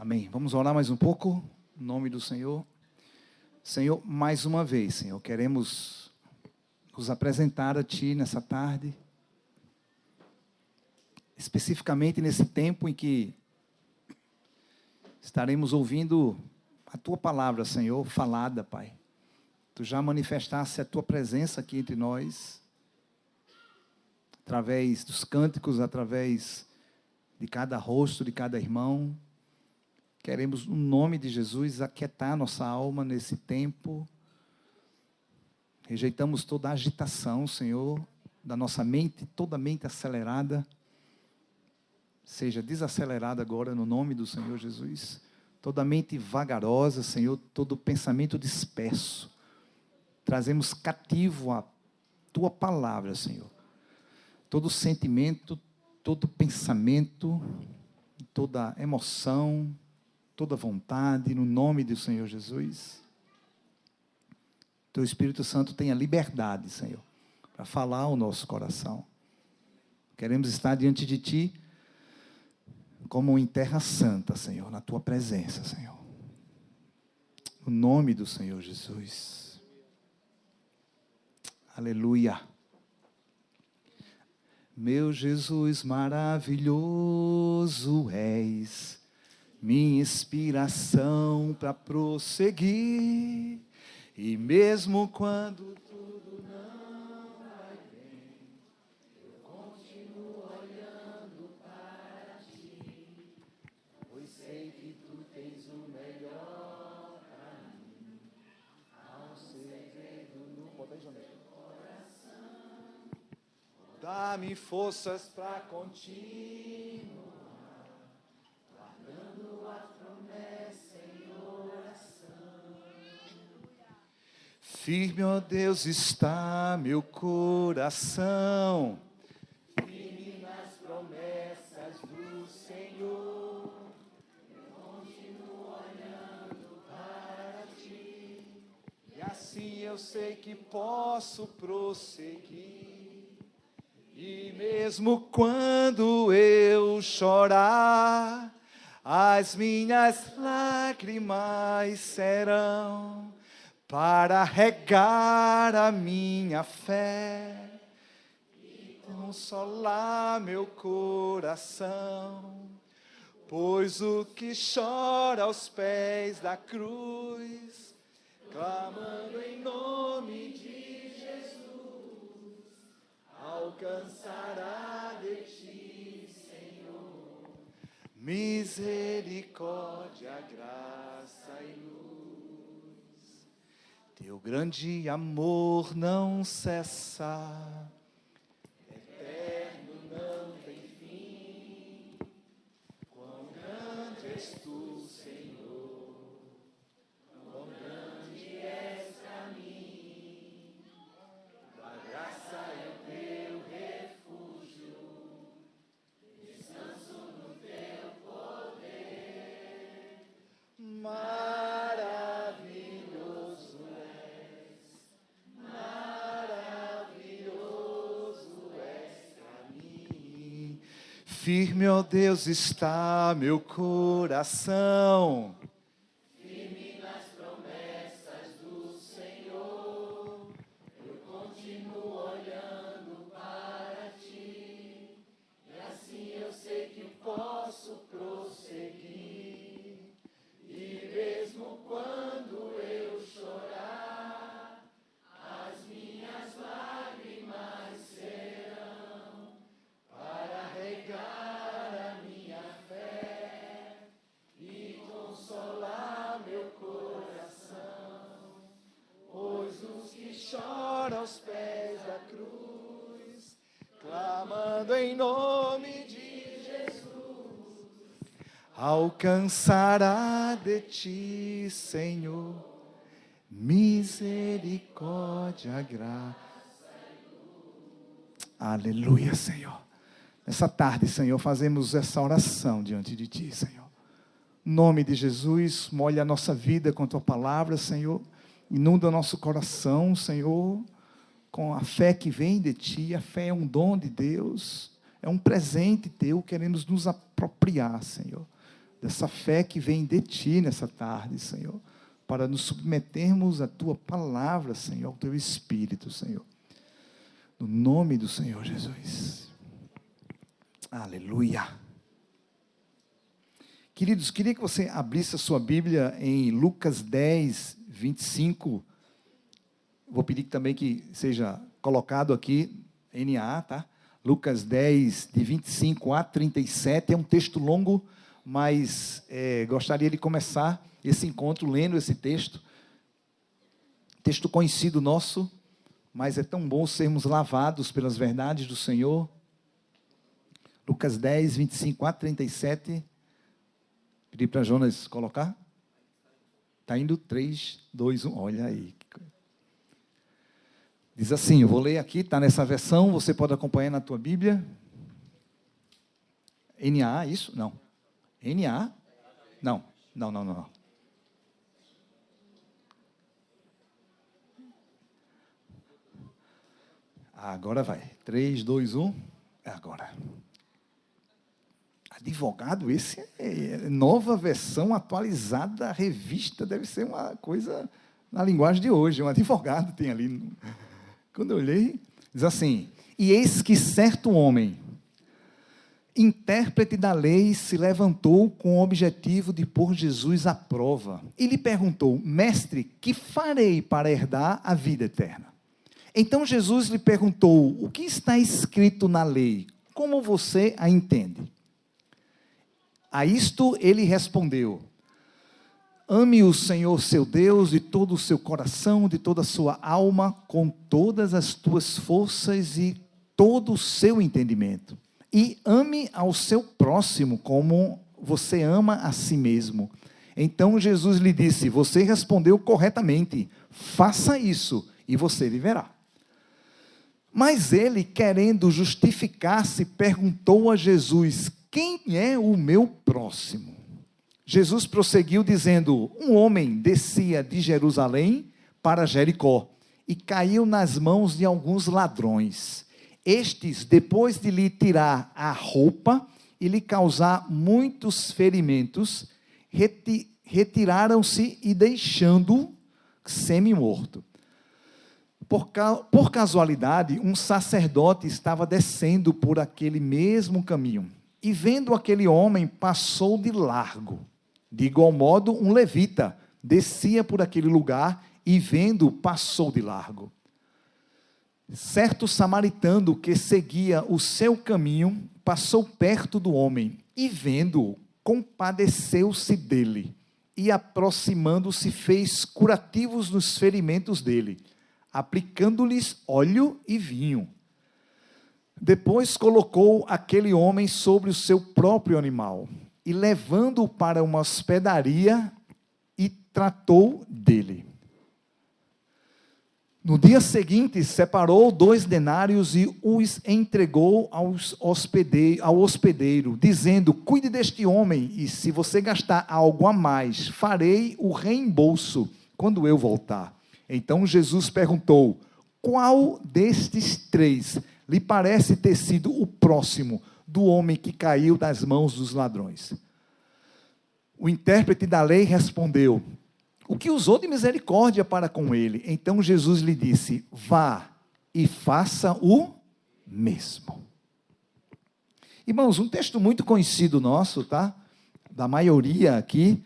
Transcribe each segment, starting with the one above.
Amém. Vamos orar mais um pouco, em nome do Senhor. Senhor, mais uma vez, Senhor, queremos nos apresentar a Ti nessa tarde, especificamente nesse tempo em que estaremos ouvindo a Tua palavra, Senhor, falada, Pai. Tu já manifestaste a Tua presença aqui entre nós, através dos cânticos, através de cada rosto, de cada irmão. Queremos, no nome de Jesus, aquietar nossa alma nesse tempo. Rejeitamos toda a agitação, Senhor, da nossa mente, toda mente acelerada. Seja desacelerada agora, no nome do Senhor Jesus. Toda mente vagarosa, Senhor, todo pensamento disperso. Trazemos cativo a Tua palavra, Senhor. Todo sentimento, todo pensamento, toda emoção, toda vontade, no nome do Senhor Jesus. Teu Espírito Santo tenha liberdade, Senhor, para falar ao nosso coração. Queremos estar diante de Ti, como em terra santa, Senhor, na Tua presença, Senhor. No nome do Senhor Jesus. Aleluia. Meu Jesus maravilhoso és, minha inspiração para prosseguir, e mesmo quando tudo não vai bem, eu continuo olhando para Ti, pois sei que Tu tens o melhor para mim. Há um segredo no coração, dá-me forças para continuar. Firme, ó Deus, está meu coração, firme nas promessas do Senhor. Eu continuo olhando para Ti, e assim eu sei que posso prosseguir. E mesmo quando eu chorar, as minhas lágrimas serão para regar a minha fé e consolar meu coração, pois o que chora aos pés da cruz, clamando em nome de Jesus, alcançará de Ti, Senhor, misericórdia, graça e luz. Teu grande amor não cessa, eterno não tem fim. Quão grande és Tu, Senhor, quão grande és para mim. Tua graça é o Teu refúgio, descanso no Teu poder. Firme, ó Deus, está meu coração, firme nas promessas do Senhor. Eu continuo olhando para Ti, e assim eu sei que posso prosseguir. E mesmo quando eu chorar, as minhas lágrimas serão para regar chora aos pés da cruz, clamando em nome de Jesus, alcançará de Ti, Senhor, misericórdia, graça. Aleluia, Senhor. Nessa tarde, Senhor, fazemos essa oração diante de Ti, Senhor. Em nome de Jesus, molha a nossa vida com a Tua palavra, Senhor. Inunda nosso coração, Senhor, com a fé que vem de Ti. A fé é um dom de Deus, é um presente Teu, queremos nos apropriar, Senhor, dessa fé que vem de Ti nessa tarde, Senhor, para nos submetermos à Tua palavra, Senhor, ao Teu Espírito, Senhor. No nome do Senhor Jesus. Aleluia. Queridos, queria que você abrisse a sua Bíblia em Lucas 10, 25. Vou pedir também que seja colocado aqui, NA, tá? Lucas 10, de 25 a 37. É um texto longo, mas gostaria de começar esse encontro lendo esse texto. Texto conhecido nosso, mas é tão bom sermos lavados pelas verdades do Senhor. Lucas 10, 25 a 37. Pedir para Jonas colocar. Está indo 3, 2, 1. Olha aí. Diz assim, eu vou ler aqui, está nessa versão, você pode acompanhar na tua Bíblia. NA, isso? Não. NA? Não. Agora vai. 3, 2, 1. Agora. Advogado, esse é nova versão atualizada, revista, deve ser uma coisa na linguagem de hoje. Um advogado tem ali. Quando eu olhei, diz assim: e eis que certo homem, intérprete da lei, se levantou com o objetivo de pôr Jesus à prova. E lhe perguntou: mestre, que farei para herdar a vida eterna? Então Jesus lhe perguntou: o que está escrito na lei? Como você a entende? A isto ele respondeu: ame o Senhor seu Deus de todo o seu coração, de toda a sua alma, com todas as tuas forças e todo o seu entendimento. E ame ao seu próximo como você ama a si mesmo. Então Jesus lhe disse: você respondeu corretamente, faça isso e você viverá. Mas ele, querendo justificar-se, perguntou a Jesus: quem é o meu próximo? Jesus prosseguiu dizendo: um homem descia de Jerusalém para Jericó e caiu nas mãos de alguns ladrões. Estes, depois de lhe tirar a roupa e lhe causar muitos ferimentos, retiraram-se e deixando-o semi-morto. Por casualidade, um sacerdote estava descendo por aquele mesmo caminho e, vendo aquele homem, passou de largo. De igual modo, um levita descia por aquele lugar e, vendo, passou de largo. Certo samaritano que seguia o seu caminho passou perto do homem e, vendo-o, compadeceu-se dele e, aproximando-se, fez curativos nos ferimentos dele, aplicando-lhes óleo e vinho. Depois colocou aquele homem sobre o seu próprio animal e, levando-o para uma hospedaria, e tratou dele. No dia seguinte, separou 2 denários e os entregou ao hospedeiro, dizendo: cuide deste homem, e se você gastar algo a mais, farei o reembolso quando eu voltar. Então Jesus perguntou: qual destes 3 lhe parece ter sido o próximo do homem que caiu das mãos dos ladrões? O intérprete da lei respondeu: o que usou de misericórdia para com ele. Então Jesus lhe disse: vá e faça o mesmo. Irmãos, um texto muito conhecido nosso, tá? Da maioria aqui.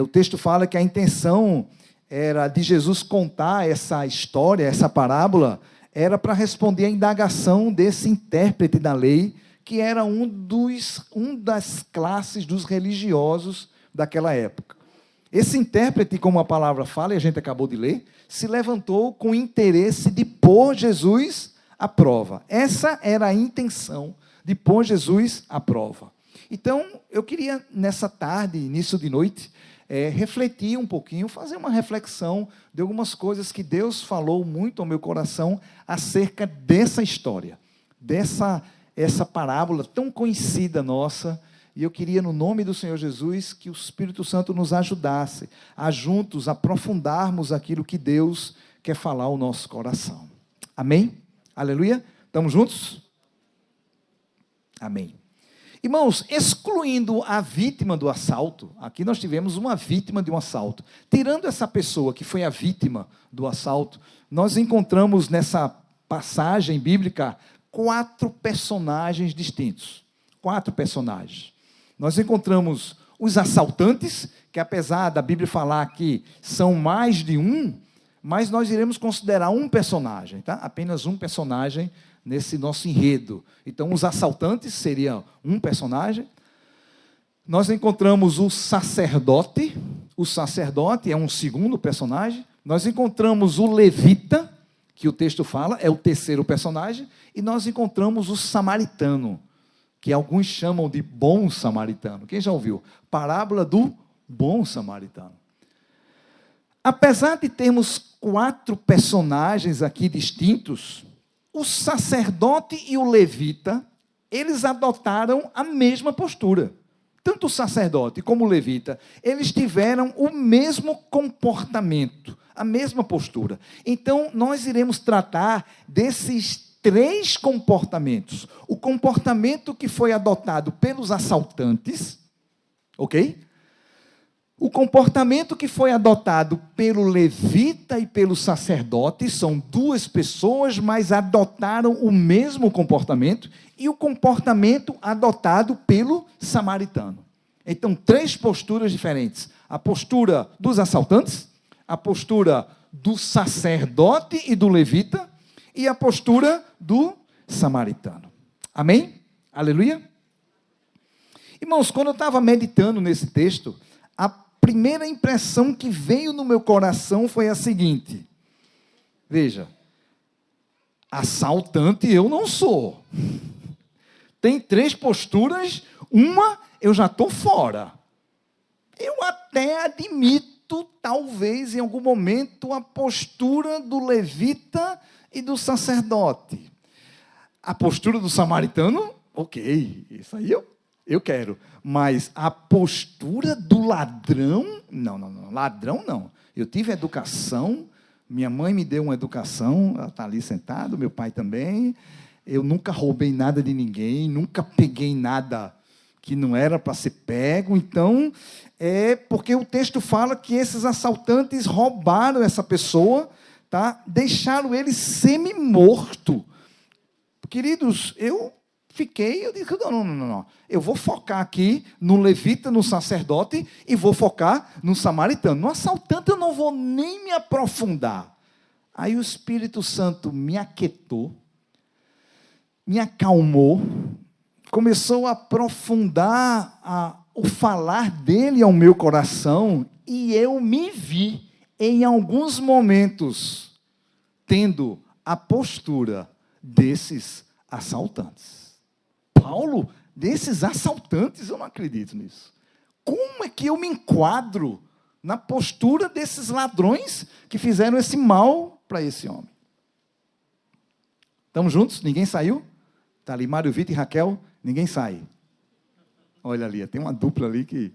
O texto fala que a intenção era de Jesus contar essa história, essa parábola, era para responder à indagação desse intérprete da lei, que era um das classes dos religiosos daquela época. Esse intérprete, como a palavra fala, e a gente acabou de ler, se levantou com o interesse de pôr Jesus à prova. Essa era a intenção, de pôr Jesus à prova. Então, eu queria, nessa tarde, início de noite, refletir um pouquinho, fazer uma reflexão de algumas coisas que Deus falou muito ao meu coração acerca dessa história, essa parábola tão conhecida nossa. E eu queria, no nome do Senhor Jesus, que o Espírito Santo nos ajudasse a juntos aprofundarmos aquilo que Deus quer falar ao nosso coração. Amém? Aleluia? Estamos juntos? Amém. Irmãos, excluindo a vítima do assalto, aqui nós tivemos uma vítima de um assalto. Tirando essa pessoa que foi a vítima do assalto, nós encontramos nessa passagem bíblica 4 personagens distintos. 4 personagens. Nós encontramos os assaltantes, que apesar da Bíblia falar que são mais de um, mas nós iremos considerar um personagem, tá? Apenas um personagem nesse nosso enredo. Então, os assaltantes seriam um personagem. Nós encontramos o sacerdote é um segundo personagem. Nós encontramos o levita, que o texto fala, é o terceiro personagem. E nós encontramos o samaritano, que alguns chamam de bom samaritano. Quem já ouviu? Parábola do bom samaritano. Apesar de termos 4 personagens aqui distintos, o sacerdote e o levita, eles adotaram a mesma postura. Tanto o sacerdote como o levita, eles tiveram o mesmo comportamento, a mesma postura. Então, nós iremos tratar desses 3 comportamentos. O comportamento que foi adotado pelos assaltantes, ok? O comportamento que foi adotado pelo levita e pelo sacerdote, são 2 pessoas, mas adotaram o mesmo comportamento, e o comportamento adotado pelo samaritano. Então, 3 posturas diferentes. A postura dos assaltantes, a postura do sacerdote e do levita, e a postura do samaritano. Amém? Aleluia? Irmãos, quando eu estava meditando nesse texto, a primeira impressão que veio no meu coração foi a seguinte: veja, assaltante eu não sou. Tem 3 posturas, uma eu já estou fora. Eu até admito, talvez, em algum momento, a postura do levita e do sacerdote. A postura do samaritano, ok, isso aí eu quero. Mas a postura do ladrão, não, ladrão não. Eu tive educação, minha mãe me deu uma educação, ela está ali sentada, meu pai também. Eu nunca roubei nada de ninguém, nunca peguei nada que não era para ser pego. Então, é porque o texto fala que esses assaltantes roubaram essa pessoa, tá? Deixaram ele semi-morto. Queridos, eu disse, não. Eu vou focar aqui no levita, no sacerdote, e vou focar no samaritano. No assaltante eu não vou nem me aprofundar. Aí o Espírito Santo me aquietou, me acalmou, começou a aprofundar o falar dele ao meu coração, e eu me vi, em alguns momentos, tendo a postura desses assaltantes. Paulo, desses assaltantes, eu não acredito nisso. Como é que eu me enquadro na postura desses ladrões que fizeram esse mal para esse homem? Estamos juntos? Ninguém saiu? Está ali Mário Vitor e Raquel, ninguém sai. Olha ali, tem uma dupla ali que...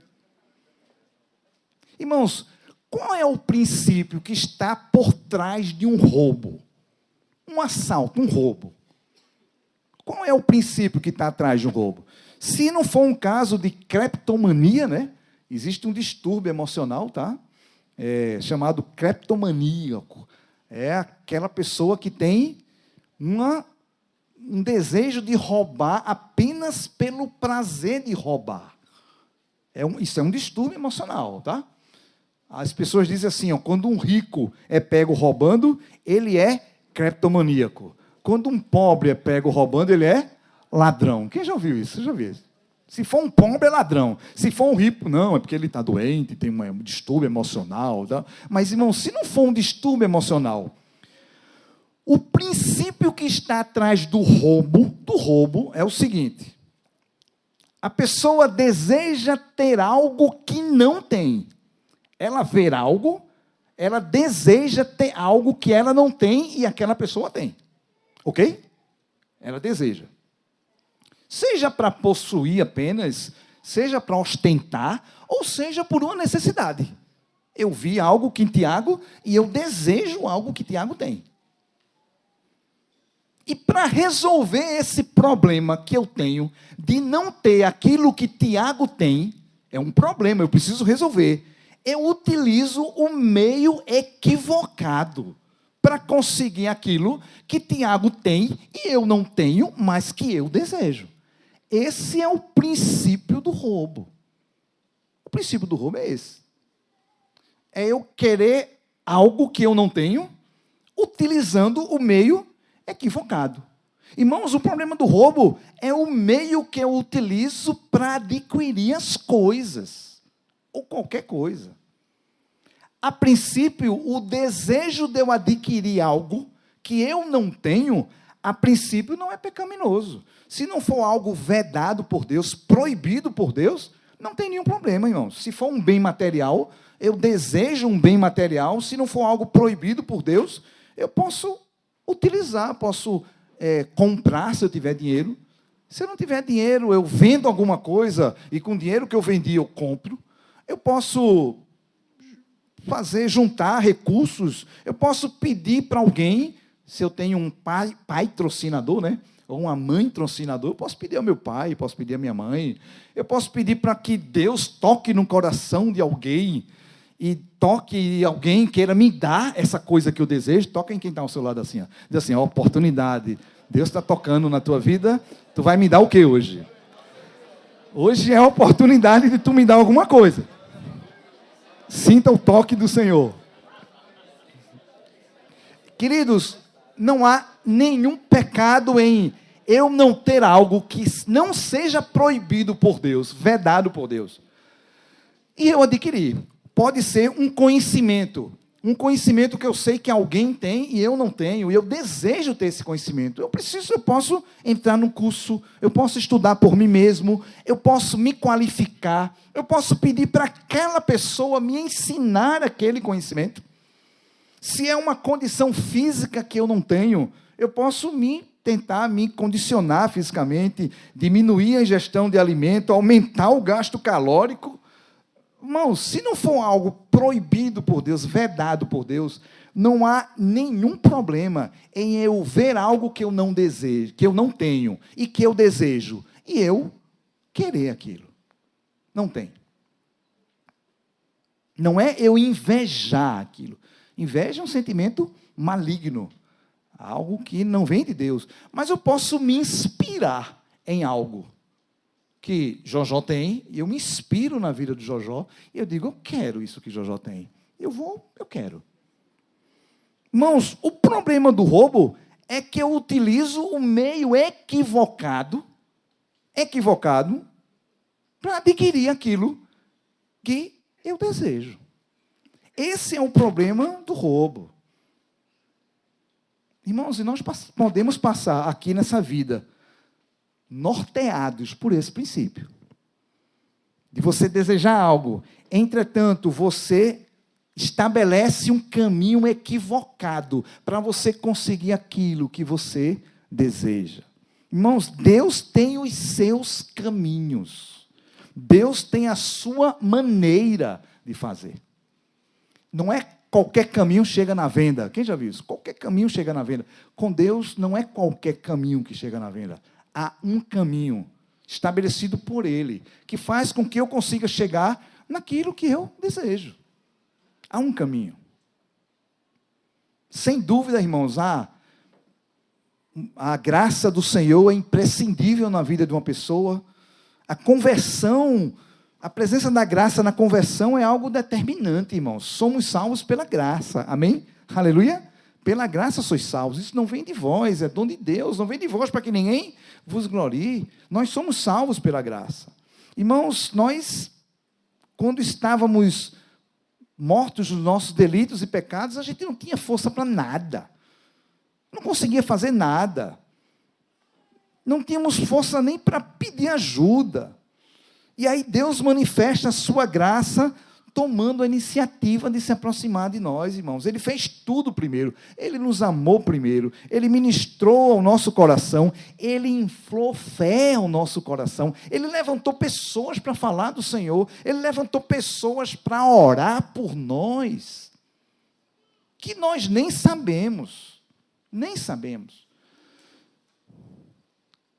Irmãos, qual é o princípio que está por trás de um roubo? Um assalto, um roubo. Qual é o princípio que está atrás de um roubo? Se não for um caso de cleptomania, né? Existe um distúrbio emocional, tá? Chamado cleptomaníaco. É aquela pessoa que tem um desejo de roubar apenas pelo prazer de roubar. Isso é um distúrbio emocional, tá? As pessoas dizem assim, quando um rico é pego roubando, ele é cleptomaníaco. Quando um pobre é pego roubando, ele é ladrão. Quem já ouviu isso? Você já viu isso? Se for um pobre, é ladrão. Se for um rico, não, é porque ele está doente, tem um distúrbio emocional. Tá? Mas, irmão, se não for um distúrbio emocional, o princípio que está atrás do roubo é o seguinte: a pessoa deseja ter algo que não tem. Ela vê algo, ela deseja ter algo que ela não tem e aquela pessoa tem. Ok? Ela deseja. Seja para possuir apenas, seja para ostentar, ou seja por uma necessidade. Eu vi algo que em Tiago e eu desejo algo que Tiago tem. E para resolver esse problema que eu tenho de não ter aquilo que Tiago tem, é um problema, eu preciso resolver. Eu utilizo o meio equivocado para conseguir aquilo que Tiago tem e eu não tenho, mas que eu desejo. Esse é o princípio do roubo. O princípio do roubo é esse. É eu querer algo que eu não tenho, utilizando o meio equivocado. Irmãos, o problema do roubo é o meio que eu utilizo para adquirir as coisas, ou qualquer coisa. A princípio, o desejo de eu adquirir algo que eu não tenho, a princípio não é pecaminoso. Se não for algo vedado por Deus, proibido por Deus, não tem nenhum problema, irmãos. Se for um bem material, eu desejo um bem material, se não for algo proibido por Deus, eu posso utilizar, posso comprar se eu tiver dinheiro. Se eu não tiver dinheiro, eu vendo alguma coisa e com o dinheiro que eu vendi eu compro. Eu posso juntar recursos, eu posso pedir para alguém, se eu tenho um pai trocinador, né? Ou uma mãe trocinador, eu posso pedir ao meu pai, posso pedir à minha mãe, eu posso pedir para que Deus toque no coração de alguém, e toque e alguém queira me dar essa coisa que eu desejo. Toca em quem está ao seu lado assim, ó. Diz assim, ó, oportunidade, Deus está tocando na tua vida, tu vai me dar o que hoje? Hoje é a oportunidade de tu me dar alguma coisa. Sinta o toque do Senhor. Queridos, não há nenhum pecado em eu não ter algo que não seja proibido por Deus, vedado por Deus. E eu adquiri. Pode ser um conhecimento que eu sei que alguém tem e eu não tenho, e eu desejo ter esse conhecimento. Eu posso entrar num curso, eu posso estudar por mim mesmo, eu posso me qualificar, eu posso pedir para aquela pessoa me ensinar aquele conhecimento. Se é uma condição física que eu não tenho, eu posso tentar me condicionar fisicamente, diminuir a ingestão de alimento, aumentar o gasto calórico. Irmãos, se não for algo proibido por Deus, vedado por Deus, não há nenhum problema em eu ver algo que eu não desejo, que eu não tenho e que eu desejo, e eu querer aquilo. Não tem. Não é eu invejar aquilo. Inveja é um sentimento maligno, algo que não vem de Deus. Mas eu posso me inspirar em algo que Jojó tem, e eu me inspiro na vida de Jojó, e eu digo, eu quero isso que Jojó tem. Eu quero. Irmãos, o problema do roubo é que eu utilizo o meio equivocado, para adquirir aquilo que eu desejo. Esse é o problema do roubo. Irmãos, e nós podemos passar aqui nessa vida norteados por esse princípio, de você desejar algo, entretanto, você estabelece um caminho equivocado para você conseguir aquilo que você deseja. Irmãos, Deus tem os seus caminhos, Deus tem a sua maneira de fazer. Não é qualquer caminho chega na venda. Quem já viu isso? Qualquer caminho chega na venda. Com Deus, não é qualquer caminho que chega na venda. Há um caminho estabelecido por Ele, que faz com que eu consiga chegar naquilo que eu desejo. Há um caminho. Sem dúvida, irmãos, a graça do Senhor é imprescindível na vida de uma pessoa. A conversão, a presença da graça na conversão é algo determinante, irmãos. Somos salvos pela graça. Amém? Aleluia? Pela graça sois salvos. Isso não vem de vós, é dom de Deus. Não vem de vós para que ninguém vos glorie. Nós somos salvos pela graça. Irmãos, nós, quando estávamos mortos dos nossos delitos e pecados, a gente não tinha força para nada. Não conseguia fazer nada. Não tínhamos força nem para pedir ajuda. E aí Deus manifesta a sua graça, tomando a iniciativa de se aproximar de nós, irmãos. Ele fez tudo primeiro. Ele nos amou primeiro. Ele ministrou ao nosso coração. Ele inflou fé ao nosso coração. Ele levantou pessoas para falar do Senhor. Ele levantou pessoas para orar por nós, que nós nem sabemos. Nem sabemos.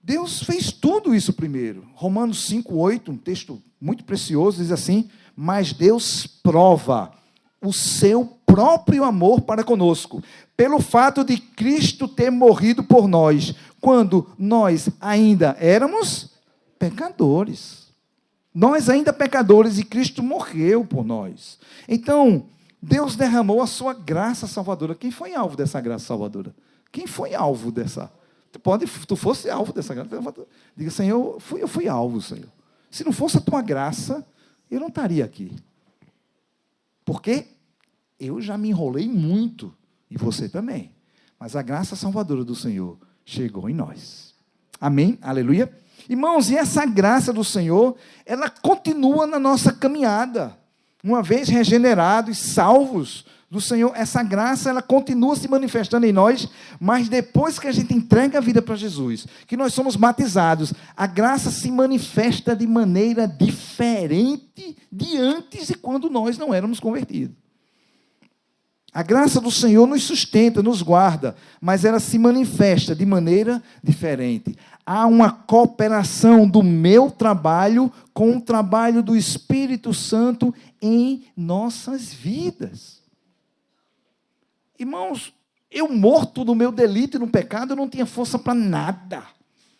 Deus fez tudo isso primeiro. Romanos 5:8, um texto muito precioso, diz assim: mas Deus prova o seu próprio amor para conosco, pelo fato de Cristo ter morrido por nós, quando nós ainda éramos pecadores. Nós ainda pecadores, e Cristo morreu por nós. Então, Deus derramou a sua graça salvadora. Quem foi alvo dessa graça salvadora? Quem foi alvo dessa? Tu fosse alvo dessa graça. Diga: Senhor, eu fui alvo, Senhor. Se não fosse a tua graça, eu não estaria aqui. Porque eu já me enrolei muito, e você também. Mas a graça salvadora do Senhor chegou em nós. Amém? Aleluia? Irmãos, e essa graça do Senhor, ela continua na nossa caminhada. Uma vez regenerados, salvos do Senhor, essa graça, ela continua se manifestando em nós, mas depois que a gente entrega a vida para Jesus, que nós somos batizados, a graça se manifesta de maneira diferente de antes e quando nós não éramos convertidos. A graça do Senhor nos sustenta, nos guarda, mas ela se manifesta de maneira diferente. Há uma cooperação do meu trabalho com o trabalho do Espírito Santo em nossas vidas. Irmãos, eu morto no meu delito e no pecado, eu não tinha força para nada.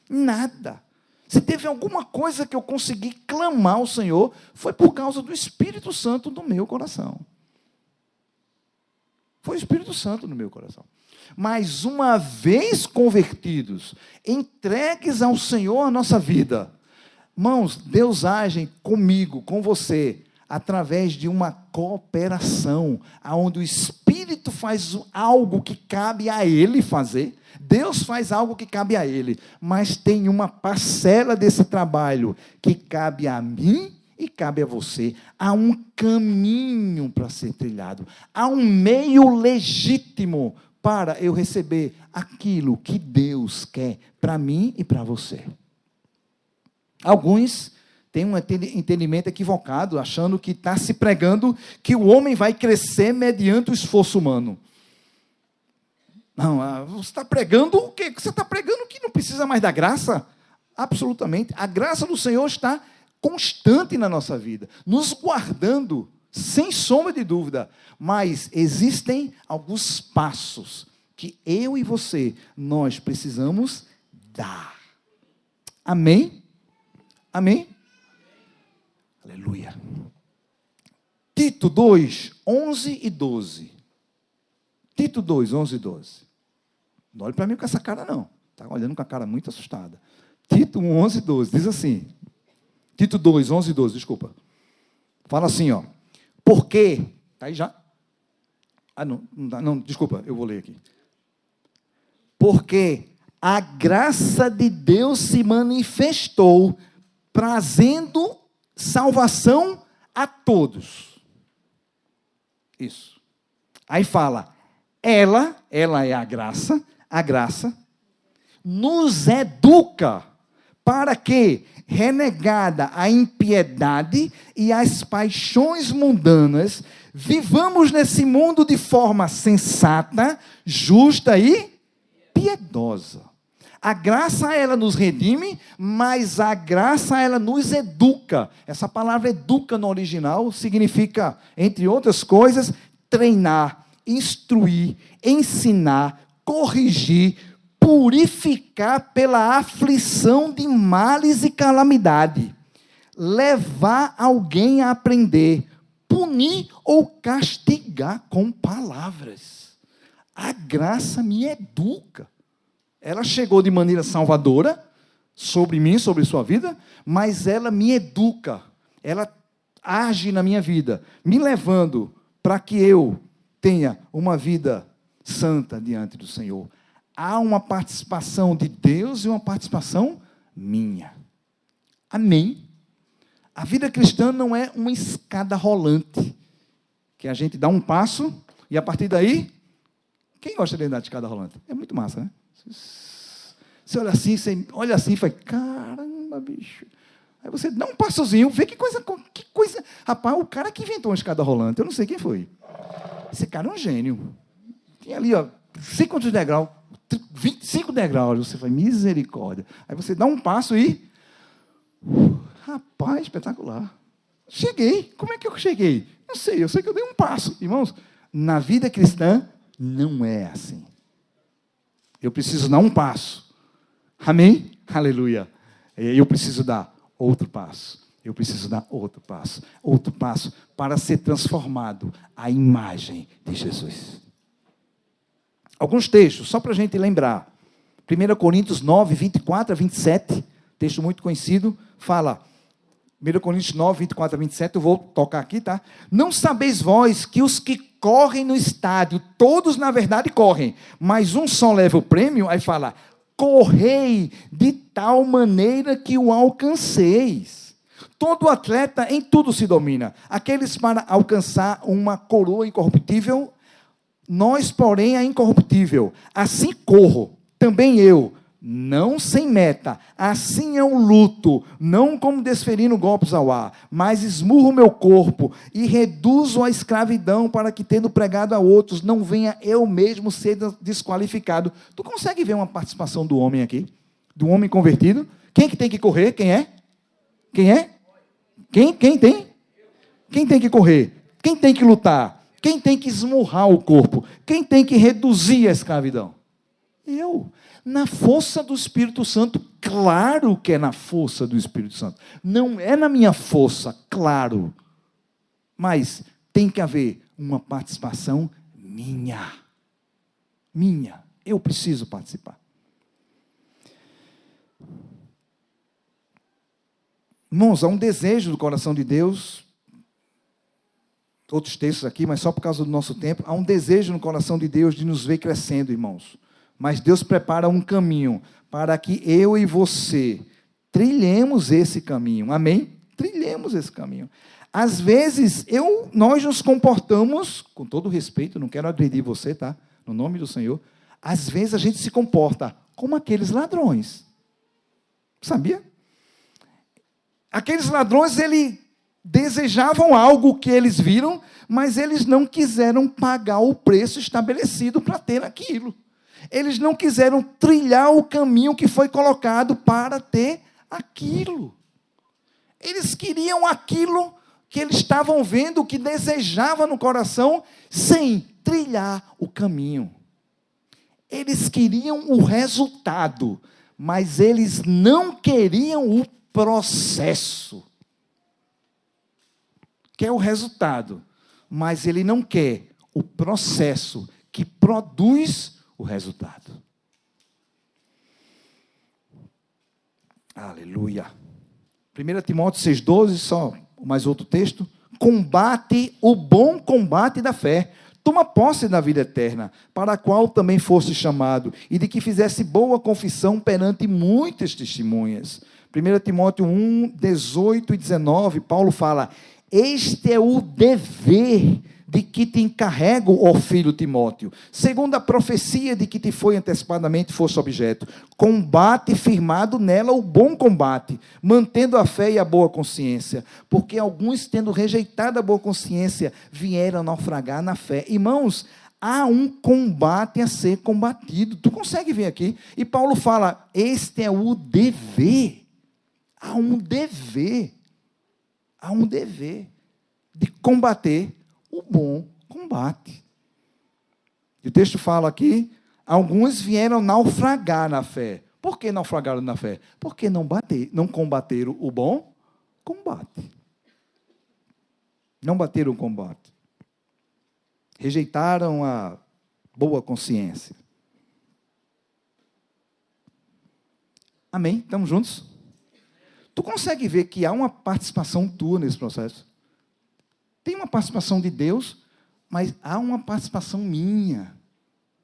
Nada. Se teve alguma coisa que eu consegui clamar ao Senhor, foi por causa do Espírito Santo no meu coração. Foi o Espírito Santo no meu coração. Mas uma vez convertidos, entregues ao Senhor a nossa vida, irmãos, Deus age comigo, com você, através de uma cooperação, onde o Espírito faz algo que cabe a Ele fazer. Deus faz algo que cabe a Ele, mas tem uma parcela desse trabalho que cabe a mim e cabe a você. Há um caminho para ser trilhado, há um meio legítimo para eu receber aquilo que Deus quer para mim e para você. Alguns têm um entendimento equivocado, achando que está se pregando que o homem vai crescer mediante o esforço humano. Não, você está pregando o quê? Você está pregando que não precisa mais da graça? Absolutamente. A graça do Senhor está constante na nossa vida, nos guardando, sem sombra de dúvida. Mas existem alguns passos que eu e você, nós precisamos dar. Amém? Amém? Aleluia. Tito 2, 11 e 12. Tito 2, 11 e 12. Não olhe para mim com essa cara, não. Está olhando com a cara muito assustada. Tito 1, 11 e 12. Diz assim. Tito 2, 11 e 12, desculpa. Fala assim, ó. Porque... Está aí já? Não, desculpa, eu vou ler aqui. Porque a graça de Deus se manifestou, trazendo salvação a todos. Isso. Aí fala, ela é a graça nos educa para que, renegada a impiedade e as paixões mundanas, vivamos nesse mundo de forma sensata, justa e piedosa. A graça, ela nos redime, mas a graça, ela nos educa. Essa palavra educa no original significa, entre outras coisas, treinar, instruir, ensinar, corrigir, purificar pela aflição de males e calamidade, levar alguém a aprender, punir ou castigar com palavras. A graça me educa. Ela chegou de maneira salvadora sobre mim, sobre sua vida, mas ela me educa. Ela age na minha vida, me levando para que eu tenha uma vida santa diante do Senhor. Há uma participação de Deus e uma participação minha. Amém? A vida cristã não é uma escada rolante, que a gente dá um passo e a partir daí, quem gosta de andar de escada rolante? É muito massa, né? Você olha assim e fala, caramba, bicho. Aí você dá um passozinho, vê que coisa. Rapaz, o cara que inventou uma escada rolante, eu não sei quem foi. Esse cara é um gênio. Tinha ali, ó, sei quantos degraus, 25 degraus. Você fala, misericórdia. Aí você dá um passo e... Rapaz, espetacular. Cheguei. Como é que eu cheguei? Não sei, eu sei que eu dei um passo. Irmãos, na vida cristã, não é assim. Eu preciso dar um passo. Amém? Aleluia. Eu preciso dar outro passo. Eu preciso dar outro passo. Outro passo para ser transformado à imagem de Jesus. Alguns textos, só para a gente lembrar. 1 Coríntios 9, 24 a 27, texto muito conhecido, fala... 1 Coríntios 9, 24 a 27, eu vou tocar aqui, tá? Não sabeis vós que os que correm no estádio, todos na verdade correm, mas um só leva o prêmio, aí fala, correi de tal maneira que o alcanceis. Todo atleta em tudo se domina. Aqueles para alcançar uma coroa incorruptível, nós, porém, a incorruptível. Assim corro, também eu, não sem meta, assim eu luto, não como desferindo golpes ao ar, mas esmurro meu corpo e reduzo a escravidão para que, tendo pregado a outros, não venha eu mesmo ser desqualificado. Tu consegue ver uma participação do homem aqui? Do homem convertido? Quem que tem que correr? Quem é? Quem é? Quem tem? Quem tem que correr? Quem tem que lutar? Quem tem que esmurrar o corpo? Quem tem que reduzir a escravidão? Eu. Na força do Espírito Santo, claro que é na força do Espírito Santo. Não é na minha força, claro. Mas tem que haver uma participação minha. Minha. Eu preciso participar. Irmãos, há um desejo do coração de Deus. Outros textos aqui, mas só por causa do nosso tempo. Há um desejo no coração de Deus de nos ver crescendo, irmãos. Mas Deus prepara um caminho para que eu e você trilhemos esse caminho. Amém? Trilhemos esse caminho. Às vezes, nós nos comportamos, com todo respeito, não quero agredir você, tá? No nome do Senhor. Às vezes a gente se comporta como aqueles ladrões. Sabia? Aqueles ladrões, eles desejavam algo que eles viram, mas eles não quiseram pagar o preço estabelecido para ter aquilo. Eles não quiseram trilhar o caminho que foi colocado para ter aquilo. Eles queriam aquilo que eles estavam vendo, que desejava no coração, sem trilhar o caminho. Eles queriam o resultado, mas eles não queriam o processo. Quer o resultado, mas ele não quer o processo que produz o resultado. Aleluia. 1 Timóteo 6,12, só mais outro texto. Combate o bom combate da fé. Toma posse da vida eterna, para a qual também foste chamado, e de que fizesse boa confissão perante muitas testemunhas. 1 Timóteo 1, 18 e 19, Paulo fala, este é o dever de que te encarrego, ó filho Timóteo, segundo a profecia de que te foi antecipadamente fosse objeto, combate firmado nela o bom combate, mantendo a fé e a boa consciência, porque alguns, tendo rejeitado a boa consciência, vieram naufragar na fé. Irmãos, há um combate a ser combatido, tu consegue ver aqui? E Paulo fala, este é o dever, há um dever de combater o bom combate. E o texto fala aqui, alguns vieram naufragar na fé. Por que naufragaram na fé? Porque não combateram o bom combate. Não bateram o combate. Rejeitaram a boa consciência. Amém? Estamos juntos? Tu consegue ver que há uma participação tua nesse processo? Tem uma participação de Deus, mas há uma participação minha.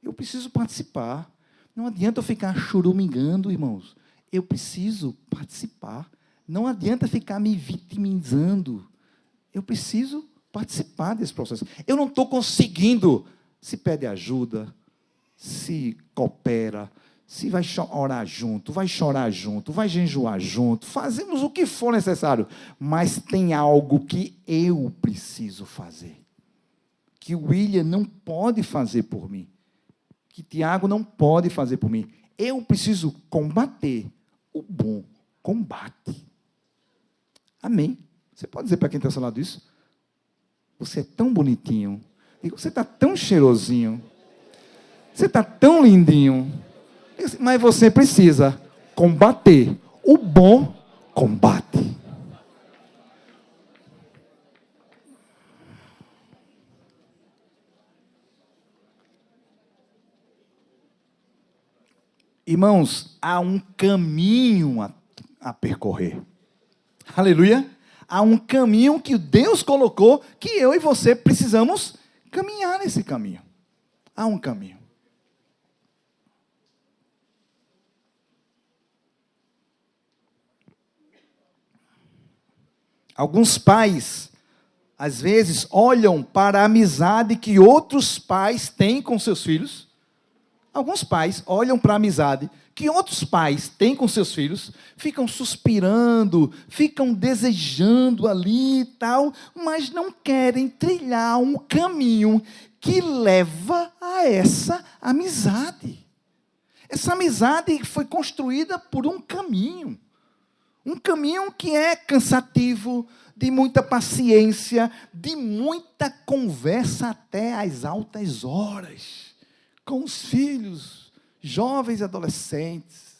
Eu preciso participar. Não adianta eu ficar chorumingando, irmãos. Eu preciso participar. Não adianta ficar me vitimizando. Eu preciso participar desse processo. Eu não estou conseguindo. Se pede ajuda, se coopera, se vai orar junto, vai chorar junto, vai jejuar junto, fazemos o que for necessário, mas tem algo que eu preciso fazer, que o William não pode fazer por mim, que Tiago não pode fazer por mim. Eu preciso combater o bom combate. Amém? Você pode dizer para quem está ao seu lado isso? Você é tão bonitinho. Você está tão cheirosinho. Você está tão lindinho. Mas você precisa combater o bom combate. Irmãos, há um caminho a percorrer. Aleluia. Há um caminho que Deus colocou, que eu e você precisamos caminhar nesse caminho. Há um caminho. Alguns pais, às vezes, olham para a amizade que outros pais têm com seus filhos. Alguns pais olham para a amizade que outros pais têm com seus filhos, ficam suspirando, ficam desejando ali e tal, mas não querem trilhar um caminho que leva a essa amizade. Essa amizade foi construída por um caminho que é cansativo, de muita paciência, de muita conversa até às altas horas, com os filhos, jovens e adolescentes.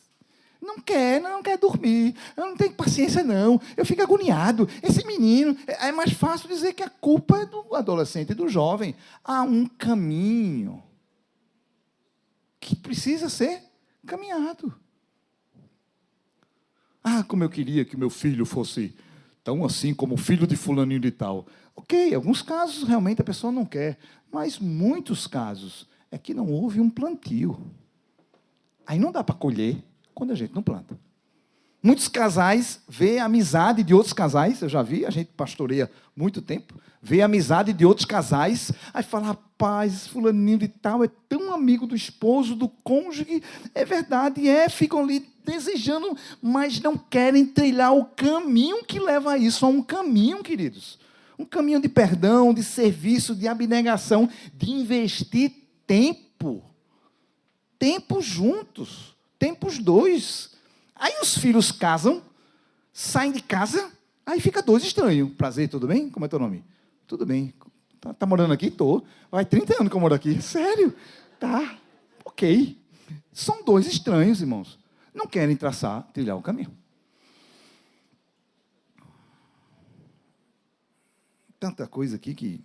Não quer dormir, eu não tenho paciência não, eu fico agoniado. Esse menino, é mais fácil dizer que a culpa é do adolescente e do jovem. Há um caminho que precisa ser caminhado. Ah, como eu queria que meu filho fosse tão assim como o filho de fulaninho de tal. Ok, alguns casos realmente a pessoa não quer, mas muitos casos é que não houve um plantio. Aí não dá para colher quando a gente não planta. Muitos casais vê a amizade de outros casais, eu já vi, a gente pastoreia muito tempo, vê a amizade de outros casais, aí fala, rapaz, esse fulaninho de tal é tão amigo do esposo, do cônjuge, é verdade, ficam ali desejando, mas não querem trilhar o caminho que leva a isso, a um caminho, queridos. Um caminho de perdão, de serviço, de abnegação, de investir tempo juntos, tempos dois. Aí os filhos casam, saem de casa, aí fica dois estranhos. Prazer, tudo bem? Como é teu nome? Tudo bem. Tá morando aqui? Tô. Vai 30 anos que eu moro aqui. Sério? Tá. Ok. São dois estranhos, irmãos. Não querem trilhar o caminho. Tanta coisa aqui que...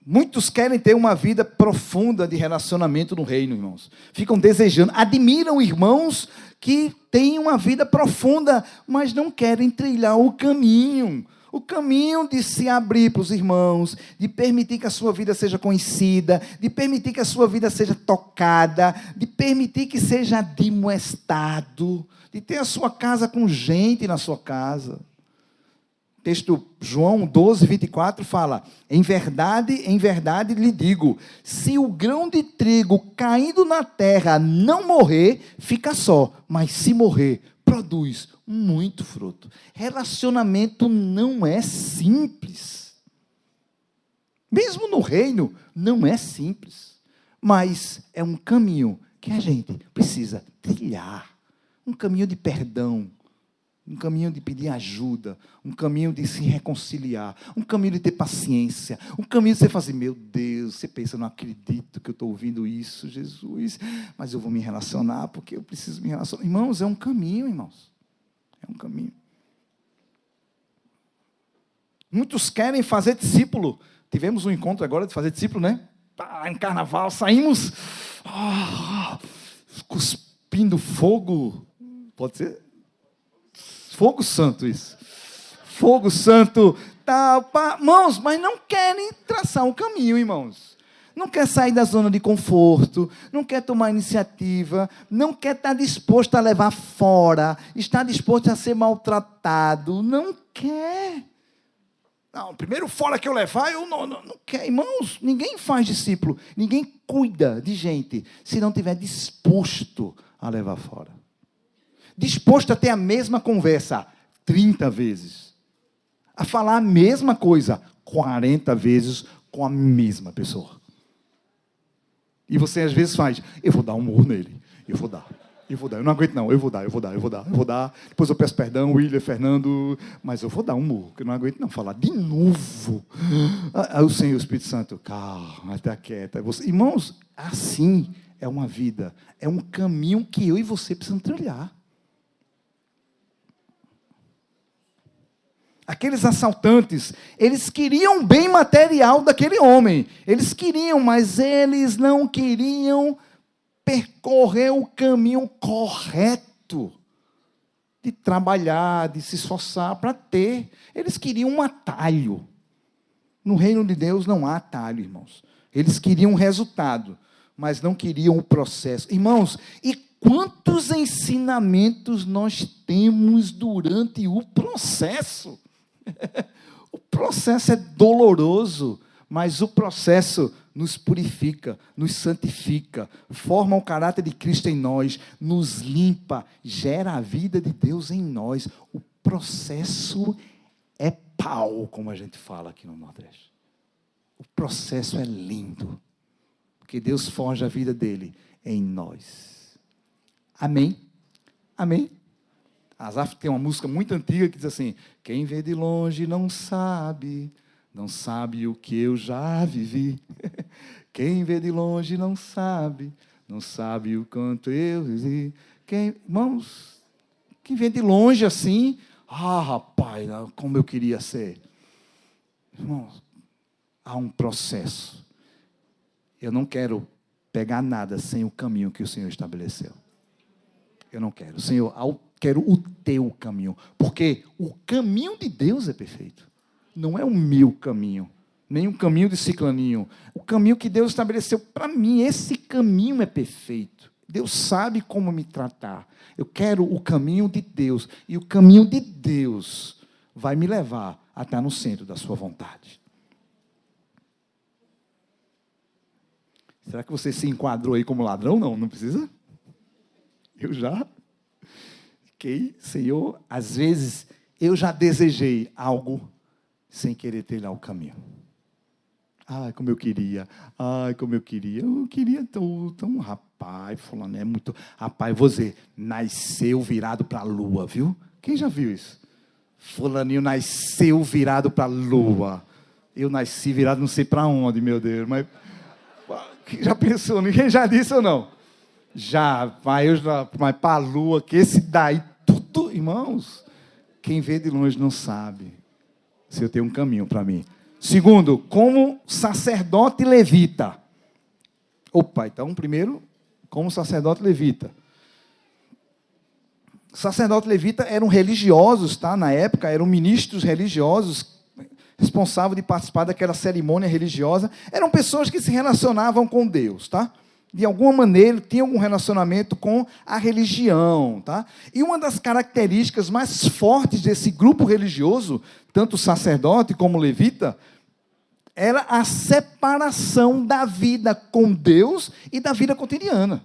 Muitos querem ter uma vida profunda de relacionamento no reino, irmãos. Ficam desejando, admiram irmãos que têm uma vida profunda, mas não querem trilhar o caminho. O caminho de se abrir para os irmãos, de permitir que a sua vida seja conhecida, de permitir que a sua vida seja tocada, de permitir que seja admoestado, de ter a sua casa com gente na sua casa. Texto João 12, 24 fala, em verdade lhe digo, se o grão de trigo caindo na terra não morrer, fica só, mas se morrer, produz muito fruto. Relacionamento não é simples. Mesmo no reino, não é simples. Mas é um caminho que a gente precisa trilhar. Um caminho de perdão. Um caminho de pedir ajuda, um caminho de se reconciliar, um caminho de ter paciência, um caminho de você fazer, meu Deus, você pensa, não acredito que eu estou ouvindo isso, Jesus, mas eu vou me relacionar, porque eu preciso me relacionar. Irmãos, é um caminho, irmãos. É um caminho. Muitos querem fazer discípulo. Tivemos um encontro agora de fazer discípulo, né? Em carnaval, saímos cuspindo fogo. Pode ser? Fogo santo isso. Fogo santo. Irmãos, mas não querem traçar um caminho, irmãos. Não quer sair da zona de conforto, não quer tomar iniciativa, não quer estar disposto a levar fora, está disposto a ser maltratado, não quer. Não, primeiro fora que eu levar, eu não quero. Irmãos, ninguém faz discípulo, ninguém cuida de gente, se não estiver disposto a levar fora. Disposto a ter a mesma conversa 30 vezes. A falar a mesma coisa 40 vezes com a mesma pessoa. E você às vezes faz, eu vou dar um murro nele, eu vou dar, eu não aguento não, eu vou dar. Depois eu peço perdão, William, Fernando, mas eu vou dar um murro, que eu não aguento não falar de novo. Aí o Senhor, o Espírito Santo, calma, está quieta. Irmãos, assim é uma vida, é um caminho que eu e você precisamos trilhar. Aqueles assaltantes, eles queriam o bem material daquele homem. Eles queriam, mas eles não queriam percorrer o caminho correto de trabalhar, de se esforçar para ter. Eles queriam um atalho. No reino de Deus não há atalho, irmãos. Eles queriam um resultado, mas não queriam o processo. Irmãos, e quantos ensinamentos nós temos durante o processo? O processo é doloroso, mas o processo nos purifica, nos santifica, forma o caráter de Cristo em nós, nos limpa, gera a vida de Deus em nós. O processo é pau, como a gente fala aqui no Nordeste. O processo é lindo, porque Deus forja a vida dele em nós. Amém? Amém? Asaf tem uma música muito antiga que diz assim: quem vê de longe não sabe o que eu já vivi. Quem vê de longe não sabe o quanto eu vivi. Irmãos, quem vê de longe assim, rapaz, como eu queria ser. Irmãos, há um processo. Eu não quero pegar nada sem o caminho que o Senhor estabeleceu. Eu não quero. Senhor, quero o teu caminho, porque o caminho de Deus é perfeito, não é o meu caminho, nem o caminho de ciclaninho, o caminho que Deus estabeleceu para mim, esse caminho é perfeito, Deus sabe como me tratar, eu quero o caminho de Deus, e o caminho de Deus vai me levar a estar no centro da sua vontade. Será que você se enquadrou aí como ladrão? Não precisa? Eu já... Senhor, às vezes eu já desejei algo sem querer trilhar o caminho. Como eu queria. Eu queria tão rapaz, fulano é muito... Rapaz, vou dizer, nasceu virado para a lua, viu? Quem já viu isso? Fulaninho nasceu virado para a lua. Eu nasci virado não sei para onde, meu Deus, mas... Já pensou? Ninguém já disse ou não? Já, mas para a lua, que esse daí, tudo, irmãos, quem vê de longe não sabe se eu tenho um caminho para mim. Segundo, como sacerdote levita. Então, primeiro, como sacerdote levita. Sacerdote levita eram religiosos, tá? Na época, eram ministros religiosos, responsáveis de participar daquela cerimônia religiosa. Eram pessoas que se relacionavam com Deus, tá? De alguma maneira, tinha algum relacionamento com a religião, tá? E uma das características mais fortes desse grupo religioso, tanto o sacerdote como o levita, era a separação da vida com Deus e da vida cotidiana.